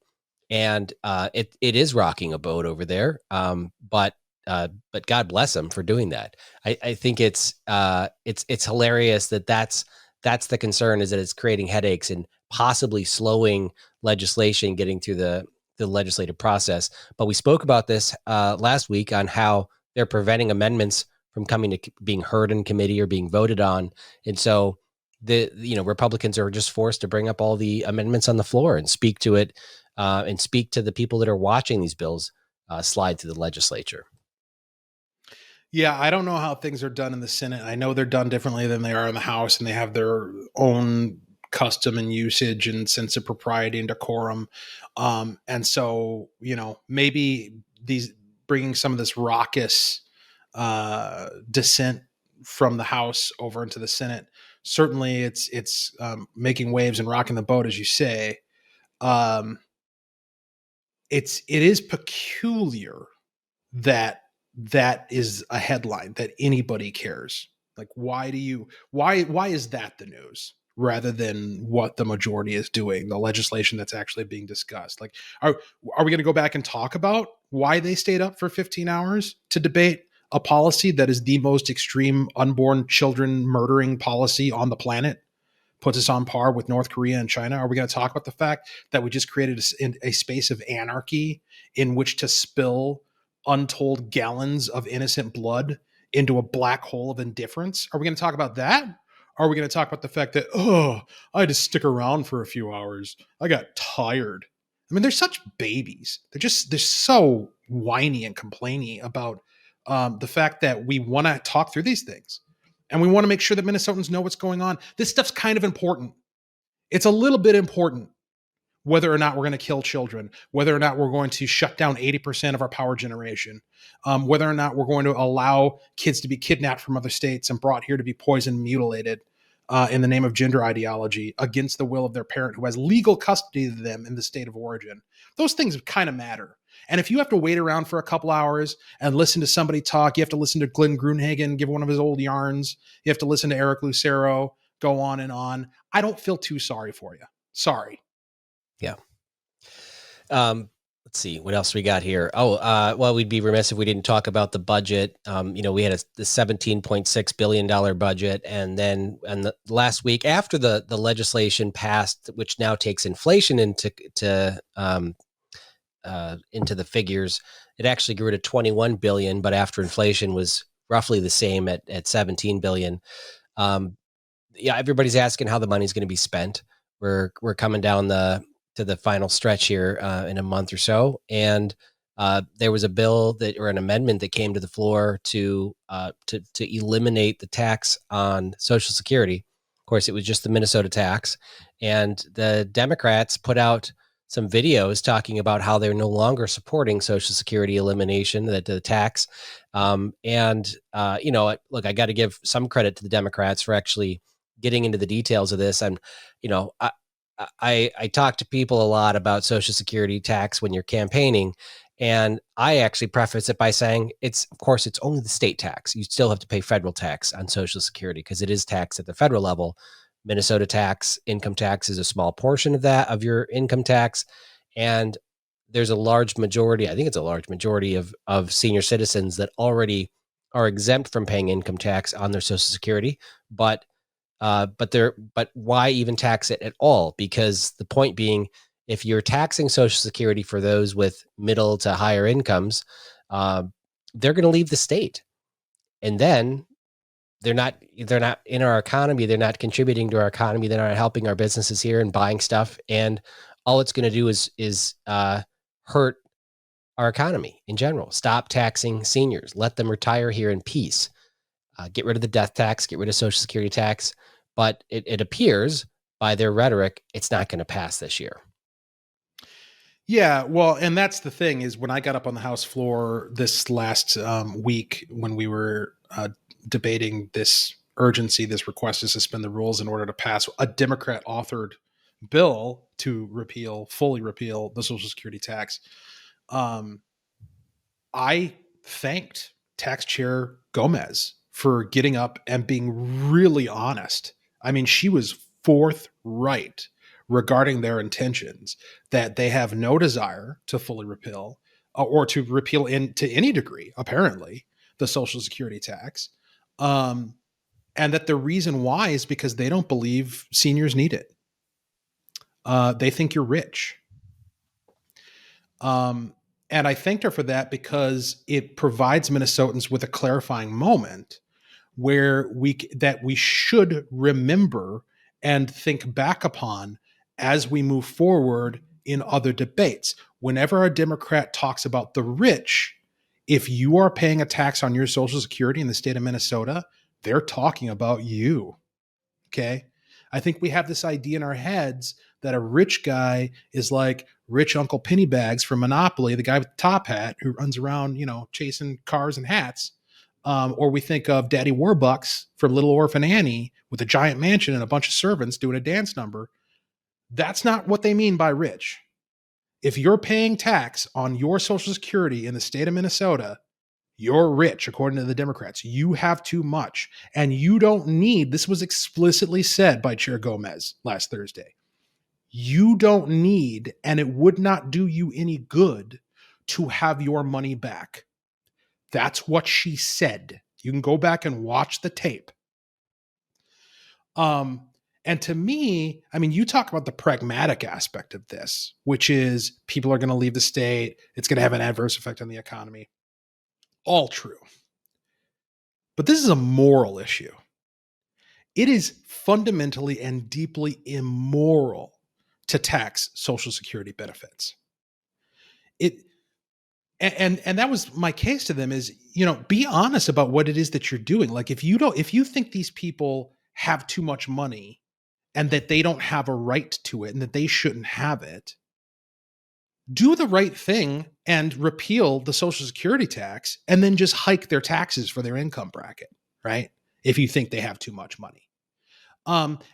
and it is rocking a boat over there. But God bless them for doing that. I think it's hilarious that's the concern, is that it's creating headaches and possibly slowing legislation getting through the legislative process. But we spoke about this last week on how they're preventing amendments from coming to being heard in committee or being voted on. And so the Republicans are just forced to bring up all the amendments on the floor and speak to it and speak to the people that are watching these bills slide through the legislature. Yeah, I don't know how things are done in the Senate. I know they're done differently than they are in the House, and they have their own custom and usage and sense of propriety and decorum. And so, maybe these bringing some of this raucous dissent from the House over into the Senate, certainly it's making waves and rocking the boat, as you say. It is peculiar that is a headline that anybody cares. Like, why is that the news rather than what the majority is doing, the legislation that's actually being discussed? Like, are we going to go back and talk about why they stayed up for 15 hours to debate a policy that is the most extreme unborn children murdering policy on the planet? Puts us on par with North Korea and China. Are we going to talk about the fact that we just created a space of anarchy in which to spill untold gallons of innocent blood into a black hole of indifference? Are we going to talk about that? Or are we going to talk about the fact that, I had to stick around for a few hours. I got tired. I mean, they're such babies. They're so whiny and complaining about the fact that we want to talk through these things. And we want to make sure that Minnesotans know what's going on. This stuff's kind of important. It's a little bit important whether or not we're going to kill children, whether or not we're going to shut down 80% of our power generation, whether or not we're going to allow kids to be kidnapped from other states and brought here to be poisoned and mutilated in the name of gender ideology against the will of their parent who has legal custody of them in the state of origin. Those things kind of matter. And if you have to wait around for a couple hours and listen to somebody talk, you have to listen to Glenn Grunhagen give one of his old yarns, you have to listen to Eric Lucero go on and on. I don't feel too sorry for you. Sorry. Yeah. Let's see what else we got here. Well, we'd be remiss if we didn't talk about the budget. We had the $17.6 billion budget. And then the last week after the legislation passed, which now takes inflation into the figures, it actually grew to 21 billion, but after inflation was roughly the same at 17 billion. Everybody's asking how the money's going to be spent. We're coming down to the final stretch here in a month or so. And there was a bill or an amendment that came to the floor to eliminate the tax on Social Security. Of course, it was just the Minnesota tax. And the Democrats put out some videos talking about how they're no longer supporting Social Security elimination, the tax. Look, I got to give some credit to the Democrats for actually getting into the details of this. And, I talk to people a lot about Social Security tax when you're campaigning, and I actually preface it by saying it's only the state tax. You still have to pay federal tax on Social Security because it is taxed at the federal level. Minnesota income tax is a small portion of that, of your income tax. And there's a large majority, I think it's a large majority of senior citizens that already are exempt from paying income tax on their Social Security, but why even tax it at all? Because the point being, if you're taxing Social Security for those with middle to higher incomes, they're going to leave the state, and then they're not in our economy. They're not contributing to our economy. They're not helping our businesses here and buying stuff. And all it's going to do is hurt our economy in general. Stop taxing seniors. Let them retire here in peace. Get rid of the death tax, get rid of Social Security tax. But it appears by their rhetoric, it's not going to pass this year. Yeah, well, and that's the thing is when I got up on the House floor this last week when we were debating this urgency, this request to suspend the rules in order to pass a Democrat-authored bill to fully repeal the Social Security tax, I thanked Tax Chair Gomez for getting up and being really honest. I mean, she was forthright regarding their intentions, that they have no desire to fully repeal or to repeal to any degree, apparently, the Social Security tax. And that the reason why is because they don't believe seniors need it. They think you're rich. And I thanked her for that because it provides Minnesotans with a clarifying moment where we should remember and think back upon as we move forward in other debates. Whenever a Democrat talks about the rich, if you are paying a tax on your Social Security in the state of Minnesota, they're talking about you. Okay? I think we have this idea in our heads that a rich guy is like rich Uncle Pennybags from Monopoly, the guy with the top hat who runs around, chasing cars and hats. Or we think of Daddy Warbucks from Little Orphan Annie with a giant mansion and a bunch of servants doing a dance number. That's not what they mean by rich. If you're paying tax on your Social Security in the state of Minnesota, you're rich, according to the Democrats. You have too much. And you don't need, this was explicitly said by Chair Gomez last Thursday, you don't need, and it would not do you any good to have your money back. That's what she said. You can go back and watch the tape. And to me, I mean, you talk about the pragmatic aspect of this, which is people are going to leave the state. It's going to have an adverse effect on the economy. All true. But this is a moral issue. It is fundamentally and deeply immoral to tax Social Security benefits. And that was my case to them is, be honest about what it is that you're doing. Like if you think these people have too much money and that they don't have a right to it and that they shouldn't have it, do the right thing and repeal the Social Security tax and then just hike their taxes for their income bracket, right? If you think they have too much money.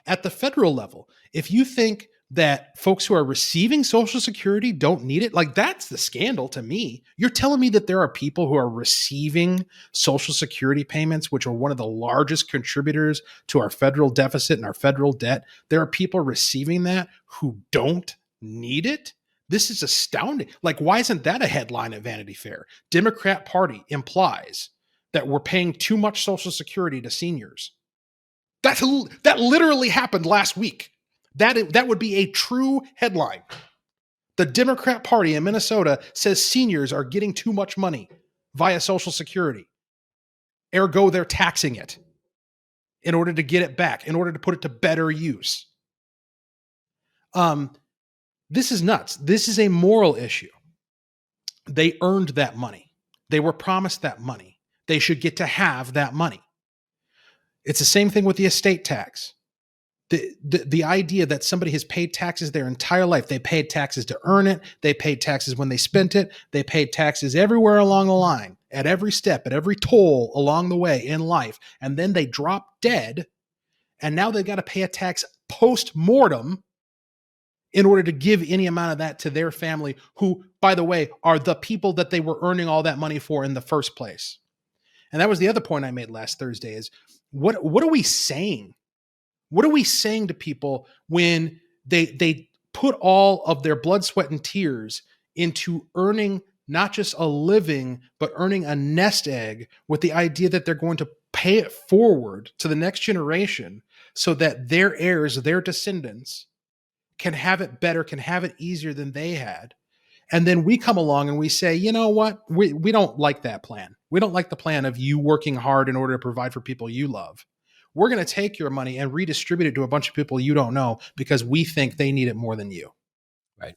At the federal level, if you think that folks who are receiving Social Security don't need it, like that's the scandal to me. You're telling me that there are people who are receiving Social Security payments, which are one of the largest contributors to our federal deficit and our federal debt. There are people receiving that who don't need it. This is astounding. Like, why isn't that a headline at Vanity Fair? Democrat Party implies that we're paying too much Social Security to seniors. That literally happened last week. That would be a true headline. The Democrat Party in Minnesota says seniors are getting too much money via Social Security. Ergo, they're taxing it in order to get it back, in order to put it to better use. This is nuts. This is a moral issue. They earned that money. They were promised that money. They should get to have that money. It's the same thing with the estate tax. The idea that somebody has paid taxes their entire life. They paid taxes to earn it. They paid taxes when they spent it. They paid taxes everywhere along the line, at every step, at every toll along the way in life. And then they drop dead. And now they've got to pay a tax post-mortem in order to give any amount of that to their family, who, by the way, are the people that they were earning all that money for in the first place. And that was the other point I made last Thursday is, what are we saying? What are we saying to people when they put all of their blood, sweat, and tears into earning not just a living, but earning a nest egg with the idea that they're going to pay it forward to the next generation so that their heirs, their descendants, can have it better, can have it easier than they had. And then we come along and we say, you know what? We don't like that plan. We don't like the plan of you working hard in order to provide for people you love. We're going to take your money and redistribute it to a bunch of people you don't know because we think they need it more than you. Right.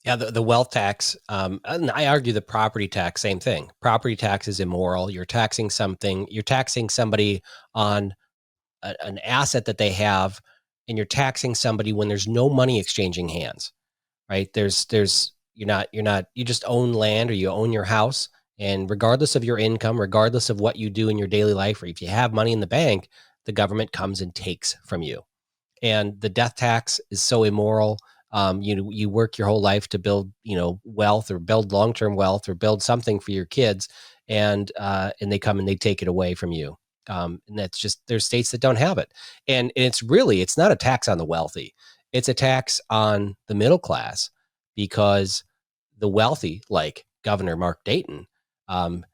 Yeah. The wealth tax, and I argue the property tax, same thing. Property tax is immoral. You're taxing somebody on an asset that they have, and you're taxing somebody when there's no money exchanging hands, right? You just own land or you own your house, and regardless of your income, regardless of what you do in your daily life, or if you have money in the bank, the government comes and takes from you. And the death tax is so immoral. You work your whole life to build, wealth or build long-term wealth or build something for your kids, and they come and they take it away from you. And that's just, there's states that don't have it. And it's not a tax on the wealthy. It's a tax on the middle class, because the wealthy, like Governor Mark Dayton,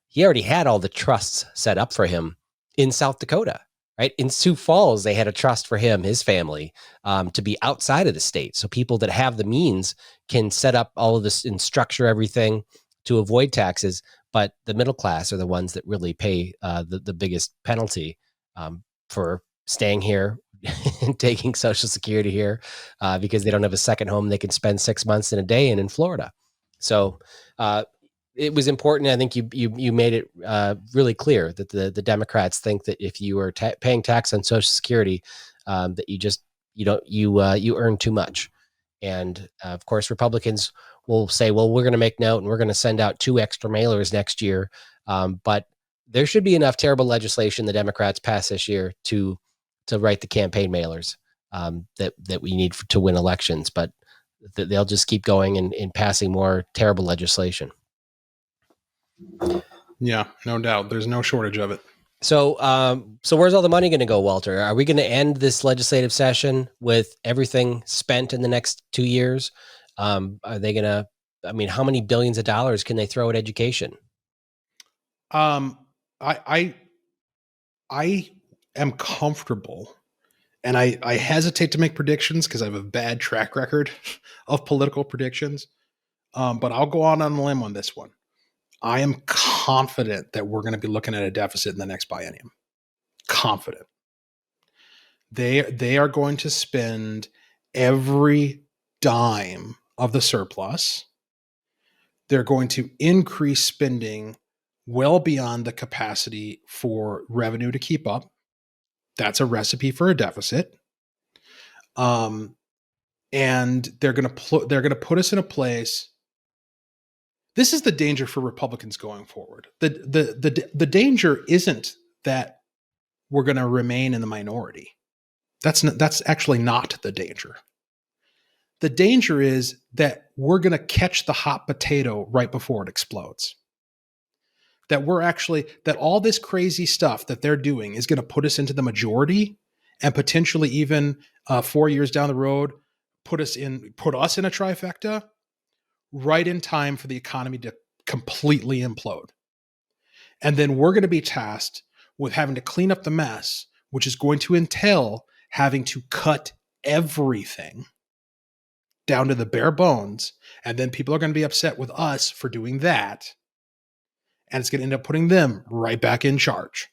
he already had all the trusts set up for him in South Dakota, right? In Sioux Falls, they had a trust for him, his family, to be outside of the state. So people that have the means can set up all of this and structure everything to avoid taxes. But the middle class are the ones that really pay the biggest penalty for staying here and taking Social Security here because they don't have a second home they can spend 6 months in a day in Florida. So it was important. I think you made it really clear that the Democrats think that if you are paying tax on Social Security, that you earn too much. And of course, Republicans will say, well, we're going to make note and we're going to send out 2 extra mailers next year. But there should be enough terrible legislation the Democrats pass this year to write the campaign mailers that we need to win elections. But they'll just keep going and passing more terrible legislation. Yeah, no doubt. There's no shortage of it. So where's all the money going to go, Walter? Are we going to end this legislative session with everything spent in the next 2 years? Are they going to, how many billions of dollars can they throw at education? I am comfortable, and I hesitate to make predictions because I have a bad track record of political predictions. But I'll go on a limb on this one. I am confident that we're going to be looking at a deficit in the next biennium. confident. They are going to spend every dime of the surplus. They're going to increase spending well beyond the capacity for revenue to keep up. That's a recipe for a deficit. And they're going to put us in a place. This is the danger for Republicans going forward. The danger isn't that we're going to remain in the minority. That's actually not the danger. The danger is that we're going to catch the hot potato right before it explodes. That all this crazy stuff that they're doing is going to put us into the majority, and potentially even 4 years down the road, put us in a trifecta right in time for the economy to completely implode. And then we're going to be tasked with having to clean up the mess, which is going to entail having to cut everything down to the bare bones. And then people are going to be upset with us for doing that. And it's going to end up putting them right back in charge.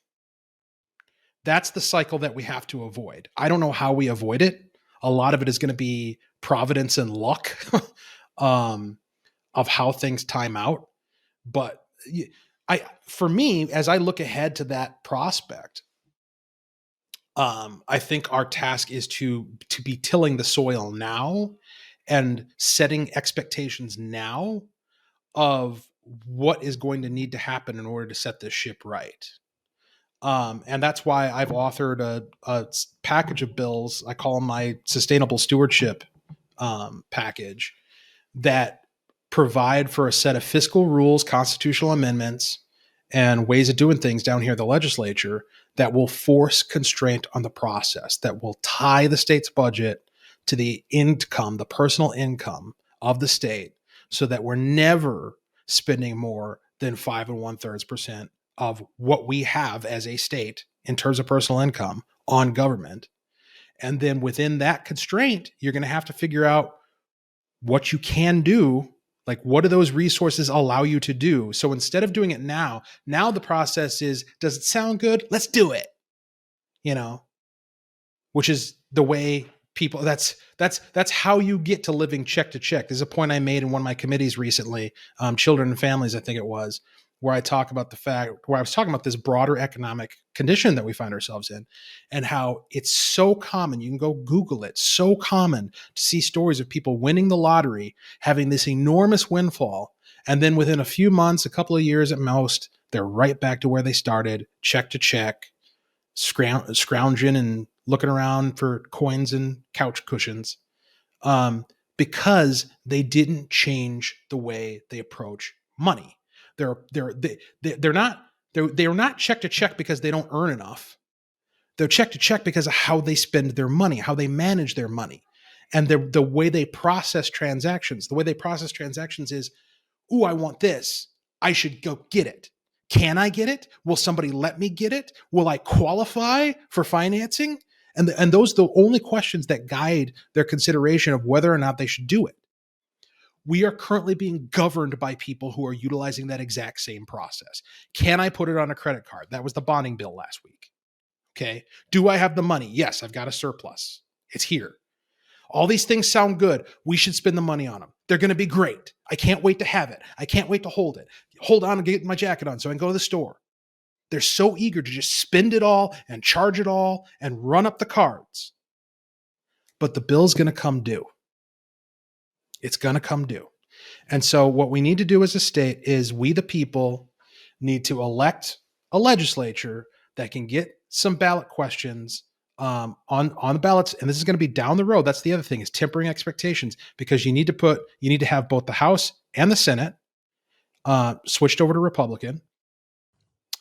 That's the cycle that we have to avoid. I don't know how we avoid it. A lot of it is going to be providence and luck of how things time out. But for me, as I look ahead to that prospect, I think our task is to be tilling the soil now and setting expectations now of what is going to need to happen in order to set this ship right. And that's why I've authored a package of bills. I call them my sustainable stewardship package, that provide for a set of fiscal rules, constitutional amendments, and ways of doing things down here at the legislature that will force constraint on the process, that will tie the state's budget to the income, the personal income of the state, so that we're never spending more than 5 1/3% of what we have as a state in terms of personal income on government. And then within that constraint, you're going to have to figure out what you can do. Like, what do those resources allow you to do? So instead of doing it now the process is, does it sound good? Let's do it. Which is the way people, that's how you get to living check to check. There's a point I made in one of my committees recently, Children and Families, I think it was, where I was talking about this broader economic condition that we find ourselves in, and how it's so common. You can go Google it. So common to see stories of people winning the lottery, having this enormous windfall, and then within a few months, a couple of years at most, they're right back to where they started, check to check, scrounging and looking around for coins and couch cushions, because they didn't change the way they approach money. They're not check to check because they don't earn enough. They're check to check because of how they spend their money, how they manage their money, and the way they process transactions. The way they process transactions is, ooh, I want this. I should go get it. Can I get it? Will somebody let me get it? Will I qualify for financing? And those are the only questions that guide their consideration of whether or not they should do it. We are currently being governed by people who are utilizing that exact same process. Can I put it on a credit card? That was the bonding bill last week. Okay. Do I have the money? Yes, I've got a surplus. It's here. All these things sound good. We should spend the money on them. They're going to be great. I can't wait to have it. I can't wait to hold it. Hold on and get my jacket on so I can go to the store. They're so eager to just spend it all and charge it all and run up the cards. But the bill's going to come due. It's going to come due. And so what we need to do as a state is, we, the people, need to elect a legislature that can get some ballot questions on the ballots. And this is going to be down the road. That's the other thing, is tempering expectations, because you need to have both the House and the Senate switched over to Republican.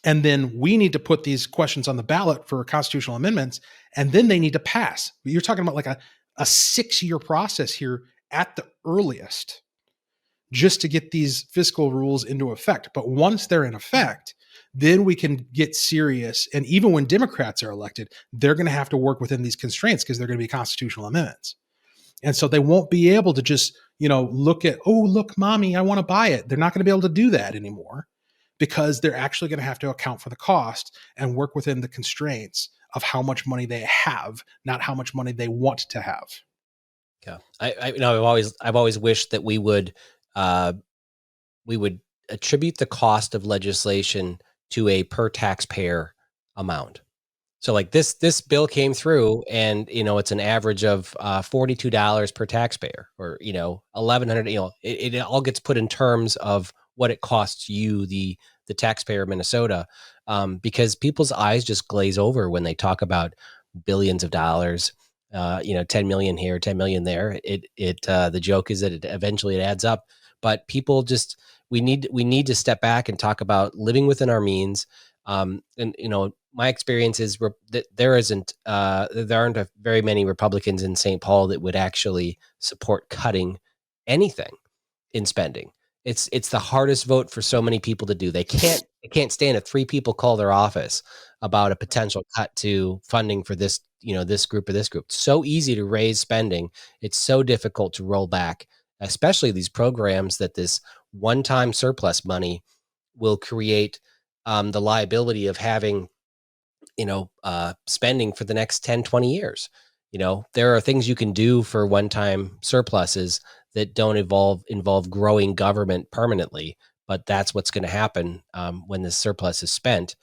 And then we need to put these questions on the ballot for constitutional amendments, and then they need to pass. You're talking about like a 6-year process here at the earliest, just to get these fiscal rules into effect. But once they're in effect, then we can get serious. And even when Democrats are elected, they're going to have to work within these constraints, because they're going to be constitutional amendments. And so they won't be able to just, look at, oh, look, mommy, I want to buy it. They're not going to be able to do that anymore, because they're actually going to have to account for the cost and work within the constraints of how much money they have, not how much money they want to have. Yeah, I've always wished that we would attribute the cost of legislation to a per taxpayer amount. So like this bill came through, and it's an average of $42 per taxpayer, or $1,100. It all gets put in terms of what it costs you, the taxpayer of Minnesota, because people's eyes just glaze over when they talk about billions of dollars. 10 million here, 10 million there. The joke is that eventually it adds up, but people just, we need to step back and talk about living within our means. And my experience is that there aren't very many Republicans in St. Paul that would actually support cutting anything in spending. It's the hardest vote for so many people to do. They can't stand it. 3 people call their office about a potential cut to funding for this, this group or this group. It's so easy to raise spending. It's so difficult to roll back, especially these programs that this one-time surplus money will create the liability of having, spending for the next 10, 20 years. There are things you can do for one-time surpluses that don't involve growing government permanently, but that's what's going to happen when the surplus is spent.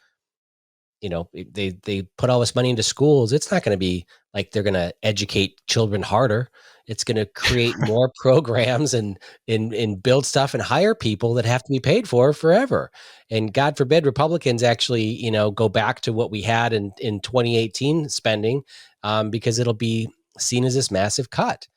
They put all this money into schools. It's not going to be like they're going to educate children harder. It's going to create more programs and build stuff and hire people that have to be paid for forever. And God forbid Republicans actually, go back to what we had in 2018 spending, because it'll be seen as this massive cut.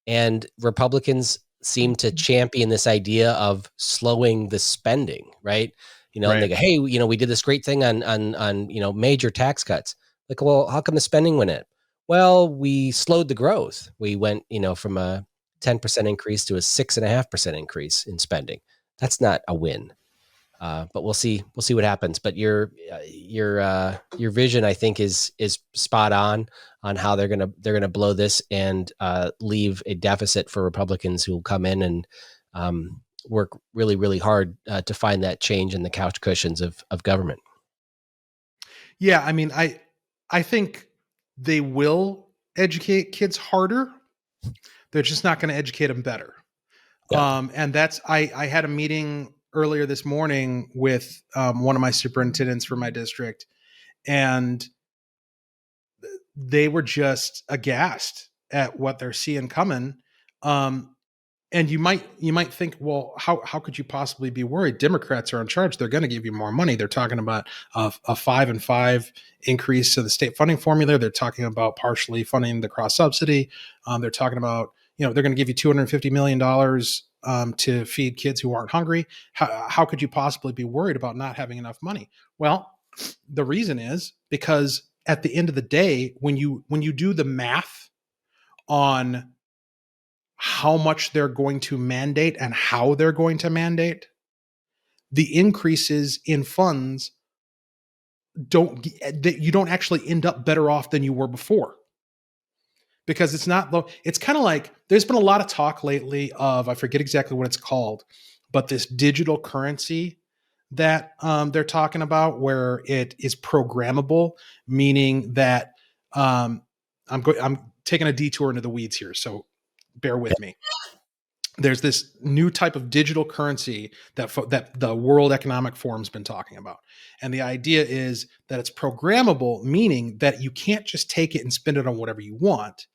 And Republicans seem to champion this idea of slowing the spending, right? And they go, hey, we did this great thing on major tax cuts. Like, well, how come the spending went up? Well, we slowed the growth. We went, from a 10% increase to a 6.5% increase in spending. That's not a win. But we'll see what happens. But your vision, I think, is spot on how they're gonna blow this and leave a deficit for Republicans who will come in and work really, really hard to find that change in the couch cushions of government. Yeah, I mean, I think they will educate kids harder. They're just not going to educate them better. Yeah. And that's I had a meeting earlier this morning with one of my superintendents for my district, and they were just aghast at what they're seeing coming. And you might think, well, how could you possibly be worried? Democrats are in charge. They're going to give you more money. They're talking about a 5 and 5 increase to the state funding formula. They're talking about partially funding the cross subsidy. They're talking about, they're going to give you $250 million to feed kids who aren't hungry. How could you possibly be worried about not having enough money? Well, the reason is because at the end of the day, when you do the math on how much they're going to mandate and how they're going to mandate, the increases in funds you don't actually end up better off than you were before. Because it's kind of like, there's been a lot of talk lately of, I forget exactly what it's called, but this digital currency that they're talking about, where it is programmable, meaning that I'm taking a detour into the weeds here, so bear with me. There's this new type of digital currency that the World Economic Forum's been talking about. And the idea is that it's programmable, meaning that you can't just take it and spend it on whatever you want.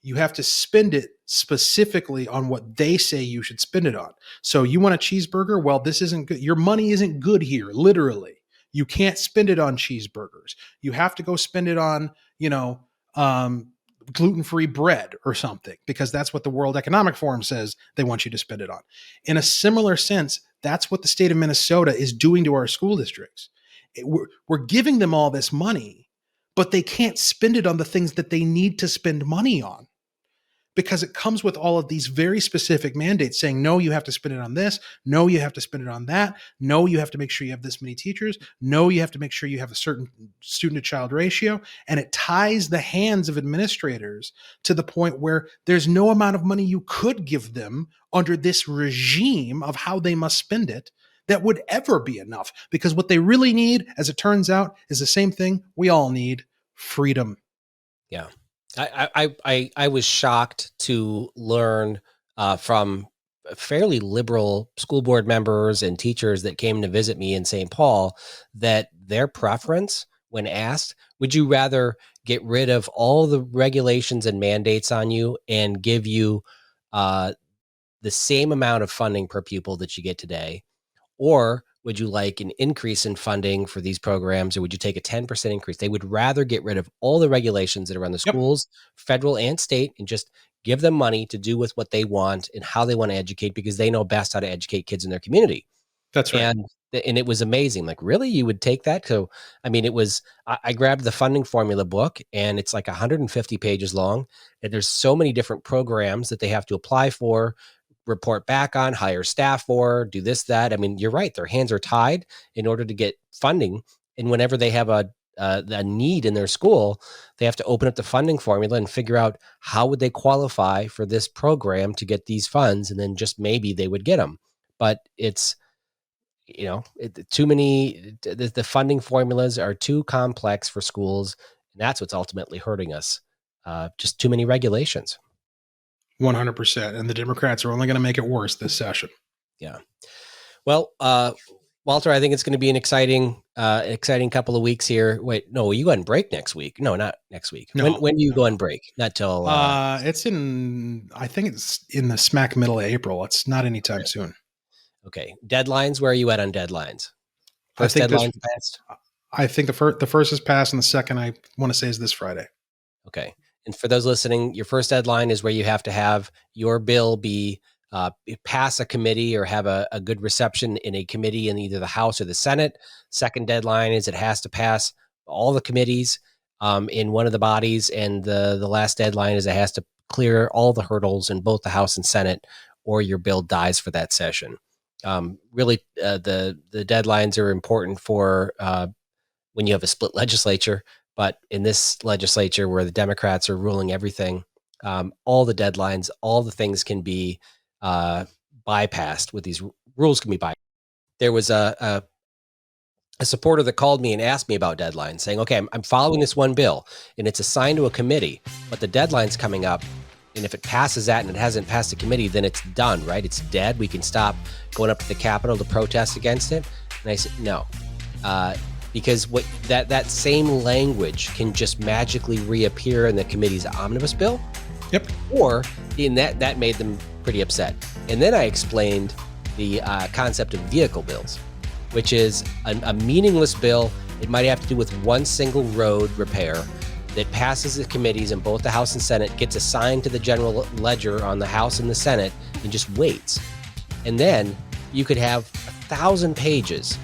You have to spend it specifically on what they say you should spend it on. So you want a cheeseburger? Well, this isn't good. Your money isn't good here, literally. You can't spend it on cheeseburgers. You have to go spend it on, gluten-free bread or something, because that's what the World Economic Forum says they want you to spend it on. In a similar sense, that's what the state of Minnesota is doing to our school districts. We're giving them all this money, but they can't spend it on the things that they need to spend money on, because it comes with all of these very specific mandates saying, no, you have to spend it on this. No, you have to spend it on that. No, you have to make sure you have this many teachers. No, you have to make sure you have a certain student to child ratio. And it ties the hands of administrators to the point where there's no amount of money you could give them under this regime of how they must spend it that would ever be enough, because what they really need, as it turns out, is the same thing we all need: freedom. Yeah. I was shocked to learn from fairly liberal school board members and teachers that came to visit me in St. Paul that their preference when asked, would you rather get rid of all the regulations and mandates on you and give you the same amount of funding per pupil that you get today? Or would you like an increase in funding for these programs, or would you take a 10% increase? They would rather get rid of all the regulations that are on the schools, federal and state, and just give them money to do with what they want and how they want to educate, because they know best how to educate kids in their community. That's right. And it was amazing. Like, really, you would take that? So, I mean, it was, I grabbed the funding formula book, and it's like 150 pages long. And there's so many different programs that they have to apply for, report back on, hire staff for, do this, that. I mean, you're right. Their hands are tied in order to get funding. And whenever they have a need in their school, they have to open up the funding formula and figure out how would they qualify for this program to get these funds. And then just maybe they would get them. But it's, too many, the funding formulas are too complex for schools. And that's what's ultimately hurting us. Just too many regulations. 100%. And the Democrats are only going to make it worse this session. Yeah. Well, Walter, I think it's going to be an exciting couple of weeks here. Wait, no, you go on break next week? No, not next week. No, when do you go on break? Not till. I think it's in the smack middle of April. It's not anytime soon. Okay. Deadlines. Where are you at on deadlines? First deadline passed. I think the first is passed, and the second I want to say is this Friday. Okay. And for those listening, your first deadline is where you have to have your bill be pass a committee or have a good reception in a committee in either the House or the Senate. Second deadline is it has to pass all the committees in one of the bodies. And the last deadline is it has to clear all the hurdles in both the House and Senate, or your bill dies for that session. Really, the deadlines are important for when you have a split legislature. But in this legislature where the Democrats are ruling everything, all the deadlines, all the things can be bypassed with these rules can be bypassed. There was a supporter that called me and asked me about deadlines, saying, okay, I'm following this one bill and it's assigned to a committee, but the deadline's coming up. And if it passes that and it hasn't passed the committee, then it's done, right? It's dead. We can stop going up to the Capitol to protest against it. And I said, no. Because what that same language can just magically reappear in the committee's omnibus bill. Yep. Or in that made them pretty upset. And then I explained the concept of vehicle bills, which is a meaningless bill. It might have to do with one single road repair that passes the committees in both the House and Senate, gets assigned to the general ledger on the House and the Senate, and just waits. And then you could have 1,000 pages,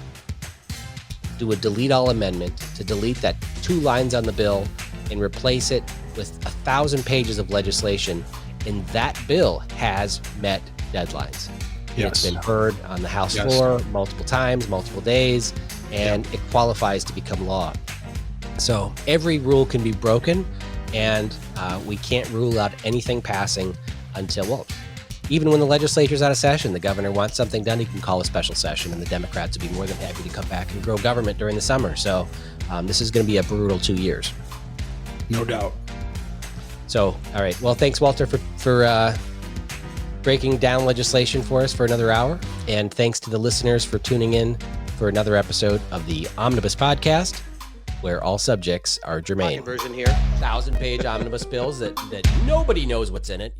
do a delete all amendment to delete that 2 lines on the bill and replace it with 1,000 pages of legislation. And that bill has met deadlines. Yes. It's been heard on the House floor multiple times, multiple days, and it qualifies to become law. So every rule can be broken, and we can't rule out anything passing until, well, even when the legislature's out of session, the governor wants something done, he can call a special session, and the Democrats would be more than happy to come back and grow government during the summer. So this is going to be a brutal 2 years. No doubt. So, all right. Well, thanks, Walter, for breaking down legislation for us for another hour. And thanks to the listeners for tuning in for another episode of the Omnibus Podcast, where all subjects are germane. Version here, 1,000-page omnibus bills that nobody knows what's in it.